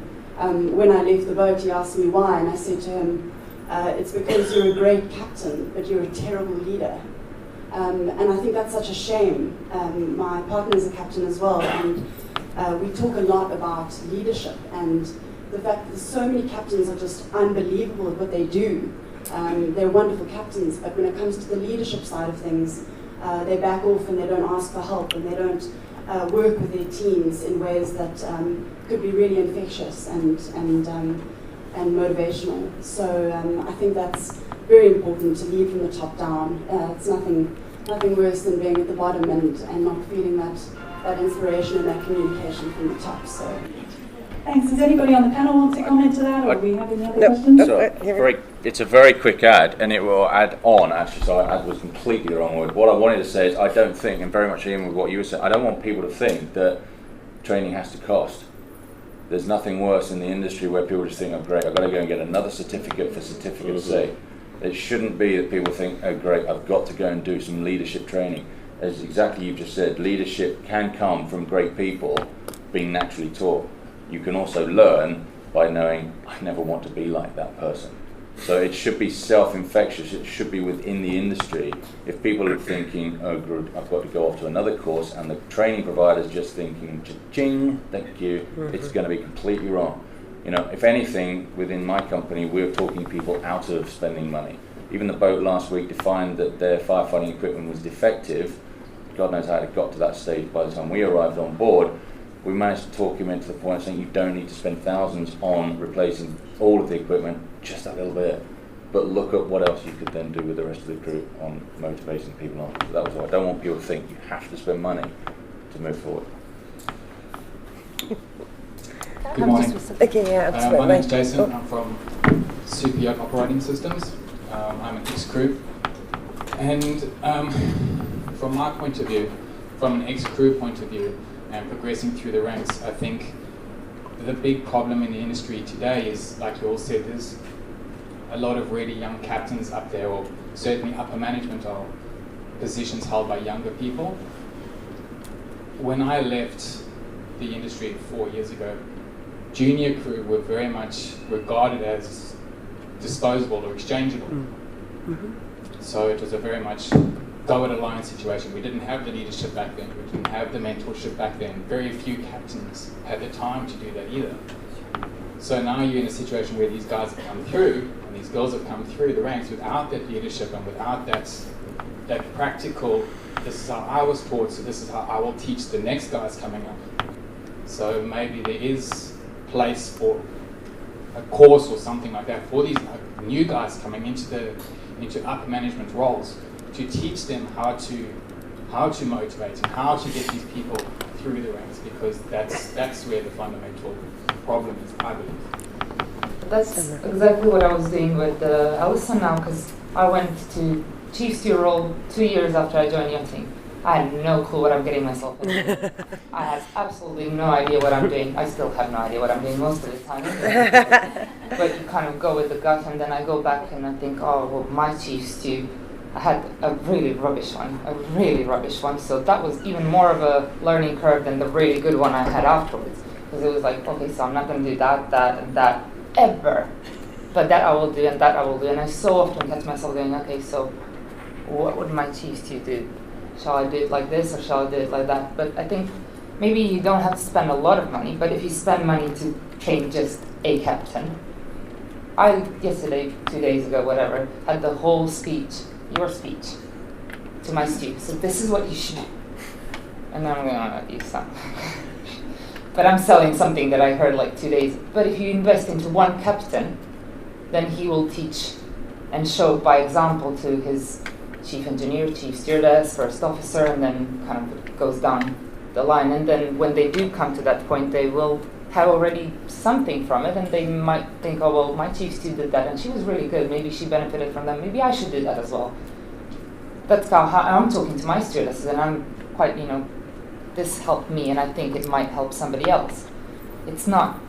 when I left the boat, he asked me why, and I said to him, it's because you're a great captain, but you're a terrible leader. And I think that's such a shame. My partner's a captain as well, and we talk a lot about leadership and the fact that so many captains are just unbelievable at what they do. They're wonderful captains, but when it comes to the leadership side of things, they back off and they don't ask for help and they don't work with their teams in ways that could be really infectious and motivational. So I think that's very important to lead from the top down. It's nothing worse than being at the bottom and not feeling that inspiration and that communication from the top. So. Thanks. Does anybody on the panel want to comment to that, or do we have any other questions? So, it's a very quick ad, and it will add on, actually, so ad was completely the wrong word. What I wanted to say is I don't think, and very much in with what you were saying, I don't want people to think that training has to cost. There's nothing worse in the industry where people just think, oh great, I've got to go and get another certificate for certificate's sake. It shouldn't be that people think, oh great, I've got to go and do some leadership training. As exactly you've just said, leadership can come from great people being naturally taught. You can also learn by knowing, I never want to be like that person. So it should be self-infectious, it should be within the industry. If people are thinking, oh good, I've got to go off to another course, and the training provider's just thinking, cha-ching, thank you, it's going to be completely wrong. You know, if anything, within my company, we're talking people out of spending money. Even the boat last week defined that their firefighting equipment was defective. God knows how it got to that stage by the time we arrived on board. We managed to talk him into the point of saying you don't need to spend thousands on replacing all of the equipment, just a little bit. But look at what else you could then do with the rest of the crew on motivating people on. So that was why I don't want people to think you have to spend money to move forward. Good morning. Okay, yeah, absolutely. My name's Jason. I'm from Superyacht Operating Systems. I'm an ex-crew. And from my point of view, from an ex-crew point of view, and progressing through the ranks, I think the big problem in the industry today is, like you all said, there's a lot of really young captains up there, or certainly upper management or positions held by younger people. When I left the industry 4 years ago, junior crew were very much regarded as disposable or exchangeable. So it was a very much go-it-alone situation. We didn't have the leadership back then. We didn't have the mentorship back then. Very few captains had the time to do that either. So now you're in a situation where these guys have come through, and these girls have come through the ranks without that leadership and without that practical, this is how I was taught, so this is how I will teach the next guys coming up. So maybe there is place for course or something like that for these new guys coming into upper management roles, to teach them how to motivate and how to get these people through the ranks, because that's where the fundamental problem is, I believe. That's exactly what I was doing with Alison now, because I went to chief steward role 2 years after I joined yachting. I had no clue what I'm getting myself into. I had absolutely no idea what I'm doing. I still have no idea what I'm doing most of the time. But you kind of go with the gut, and then I go back and I think, oh, well, my chief stew, I had a really rubbish one. So that was even more of a learning curve than the really good one I had afterwards. Because it was like, okay, so I'm not going to do that, and that, ever. But that I will do, and that I will do. And I so often catch myself going, okay, so what would my chief stew do? Shall I do it like this, or shall I do it like that? But I think maybe you don't have to spend a lot of money, but if you spend money to train just a captain. I, yesterday, 2 days ago, whatever, had the whole speech, your speech, to my stew. So this is what you should do. And then I'm going to use some. But I'm selling something that I heard like 2 days. But if you invest into one captain, then he will teach and show by example to his chief engineer, chief stewardess, first officer, and then kind of goes down the line. And then when they do come to that point, they will have already something from it, and they might think, oh, well, my chief stew did that, and she was really good. Maybe she benefited from that. Maybe I should do that as well. That's how I'm talking to my stewardesses, and I'm quite, this helped me, and I think it might help somebody else. It's not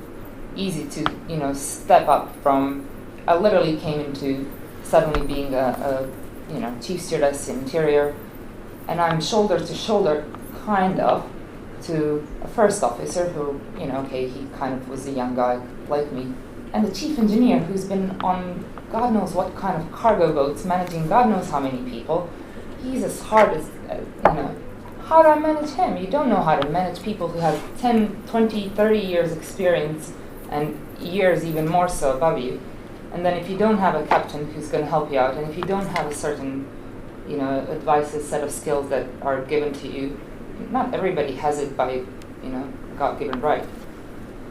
easy to, step up from, I literally came into suddenly being a chief stewardess interior, and I'm shoulder to shoulder, kind of, to a first officer who, okay, he kind of was a young guy like me, and the chief engineer who's been on God knows what kind of cargo boats, managing God knows how many people. He's as hard as, how do I manage him? You don't know how to manage people who have 10, 20, 30 years experience, and years even more so above you. And then if you don't have a captain who's going to help you out, and if you don't have a certain, advice, a set of skills that are given to you, not everybody has it by, God-given right.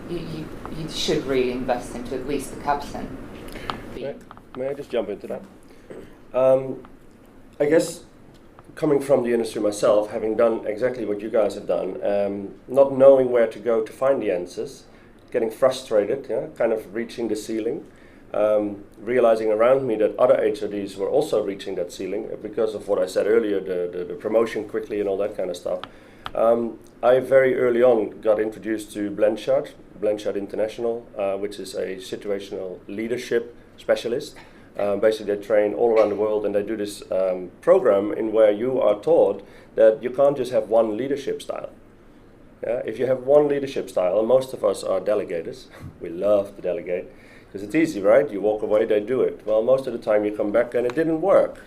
You should really invest into at least the captain. May I just jump into that? I guess coming from the industry myself, having done exactly what you guys have done, not knowing where to go to find the answers, getting frustrated, kind of reaching the ceiling, realizing around me that other HRDs were also reaching that ceiling because of what I said earlier, the promotion quickly and all that kind of stuff. I very early on got introduced to Blanchard International, which is a situational leadership specialist. Basically, they train all around the world, and they do this program in where you are taught that you can't just have one leadership style. If you have one leadership style, and most of us are delegators, we love to delegate, because it's easy, right? You walk away, they do it. Well, most of the time you come back and it didn't work.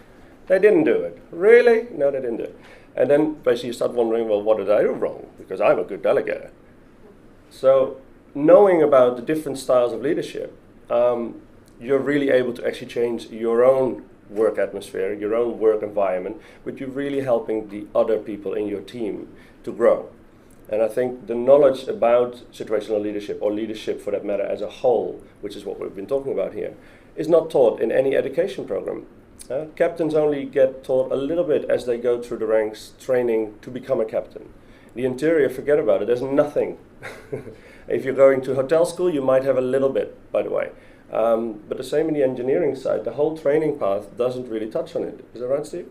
They didn't do it. Really? No, they didn't do it. And then basically you start wondering, well, what did I do wrong? Because I'm a good delegator. So knowing about the different styles of leadership, you're really able to actually change your own work atmosphere, your own work environment, but you're really helping the other people in your team to grow. And I think the knowledge about situational leadership, or leadership for that matter as a whole, which is what we've been talking about here, is not taught in any education program. Captains only get taught a little bit as they go through the ranks, training to become a captain. The interior, forget about it, there's nothing. If you're going to hotel school, you might have a little bit, by the way. But the same in the engineering side, the whole training path doesn't really touch on it. Is that right, Steve?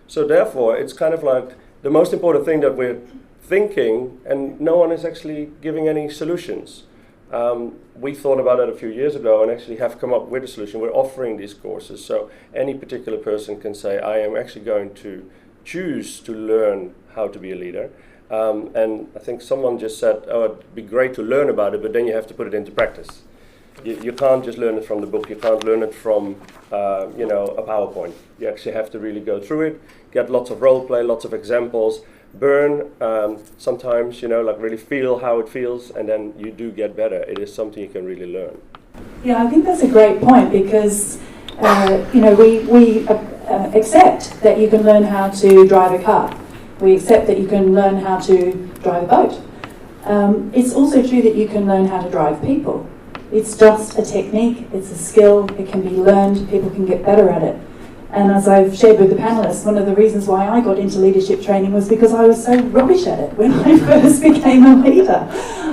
So therefore, it's kind of like the most important thing that we're thinking, and no one is actually giving any solutions. We thought about it a few years ago and actually have come up with a solution. We're offering these courses, so any particular person can say, I am actually going to choose to learn how to be a leader. And I think someone just said, oh, it'd be great to learn about it, but then you have to put it into practice. You can't just learn it from the book. You can't learn it from, a PowerPoint. You actually have to really go through it, get lots of role play, lots of examples, burn, sometimes, like really feel how it feels, and then you do get better. It is something you can really learn. Yeah, I think that's a great point, because, we accept that you can learn how to drive a car. We accept that you can learn how to drive a boat. It's also true that you can learn how to drive people. It's just a technique, it's a skill, it can be learned, people can get better at it. And as I've shared with the panelists, one of the reasons why I got into leadership training was because I was so rubbish at it when I first became a leader.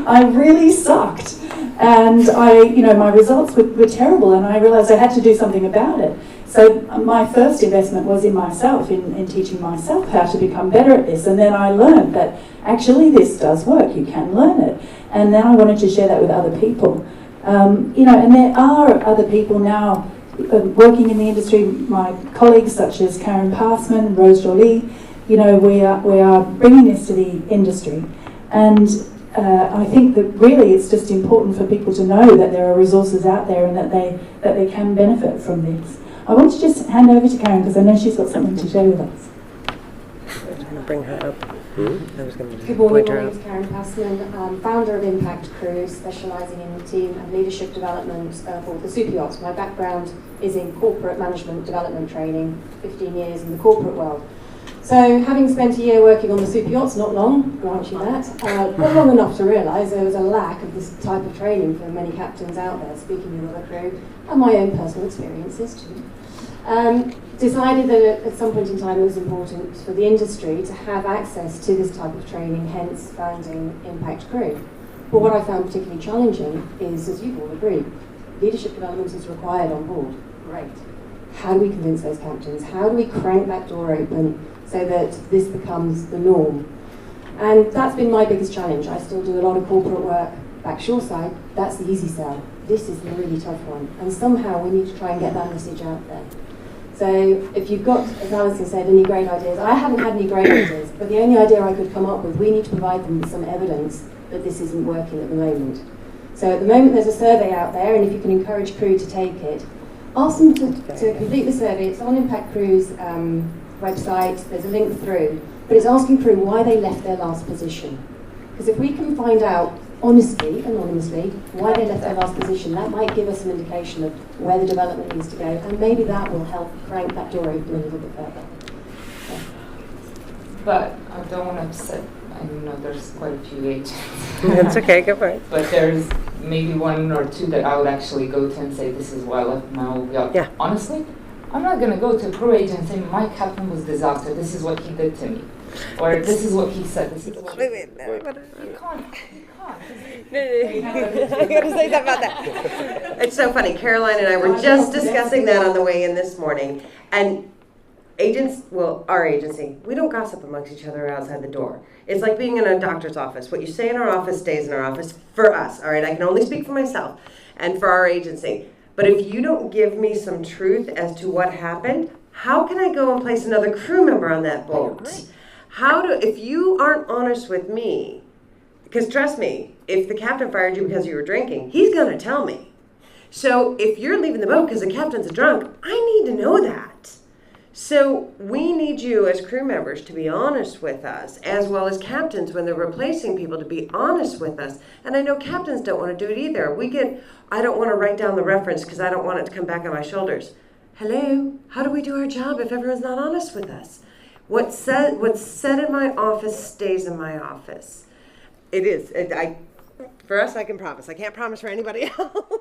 I really sucked. And my results were terrible, and I realised I had to do something about it. So my first investment was in myself, in teaching myself how to become better at this. And then I learned that actually this does work, you can learn it. And then I wanted to share that with other people. And there are other people now working in the industry, my colleagues such as Karen Passman, Rose Jolie, we are bringing this to the industry. And I think that really it's just important for people to know that there are resources out there and that they can benefit from this. I want to just hand over to Karen because I know she's got something to share with us. I'm going to bring her up. Good morning, my name is Karen Passman, founder of Impact Crew, specialising in team and leadership development for the Superyacht. My background is in corporate management development training, 15 years in the corporate world. So having spent a year working on the Superyachts, not long, grant you that, but long enough to realise there was a lack of this type of training for many captains out there, speaking with other crew, and my own personal experiences too. Decided that at some point in time it was important for the industry to have access to this type of training, hence founding Impact Crew. But what I found particularly challenging is, as you've all agreed, leadership development is required on board. Great. How do we convince those captains? How do we crank that door open so that this becomes the norm? And that's been my biggest challenge. I still do a lot of corporate work back shoreside. That's the easy sell. This is the really tough one. And somehow we need to try and get that message out there. So if you've got, as Alison said, any great ideas, I haven't had any great ideas, but the only idea I could come up with, we need to provide them with some evidence that this isn't working at the moment. So at the moment there's a survey out there, and if you can encourage crew to take it, ask them to complete the survey. It's on Impact Crew's website, there's a link through, but it's asking crew why they left their last position. Because if we can find out honestly, anonymously, why they left their last position, that might give us an indication of where the development needs to go, and maybe that will help crank that door open a little bit further. So. But I don't want to upset, I know there's quite a few agents. That's okay, go for it. But there's maybe one or two that I would actually go to and say, this is why I left my old yacht. Yeah. Honestly, I'm not going to go to a crew agent and say, my captain was a disaster, this is what he did to me. Or this is what he said, this is what Wait, You can't. No, I gotta say something about that. It's so funny. Caroline and I were just discussing that on the way in this morning. And our agency, we don't gossip amongst each other outside the door. It's like being in a doctor's office. What you say in our office stays in our office for us. All right, I can only speak for myself and for our agency. But if you don't give me some truth as to what happened, how can I go and place another crew member on that boat? If you aren't honest with me, because trust me, if the captain fired you because you were drinking, he's going to tell me. So if you're leaving the boat because the captain's a drunk, I need to know that. So we need you as crew members to be honest with us, as well as captains when they're replacing people to be honest with us. And I know captains don't want to do it either. I don't want to write down the reference because I don't want it to come back on my shoulders. Hello, how do we do our job if everyone's not honest with us? What's said in my office stays in my office. It is. For us, I can promise. I can't promise for anybody else.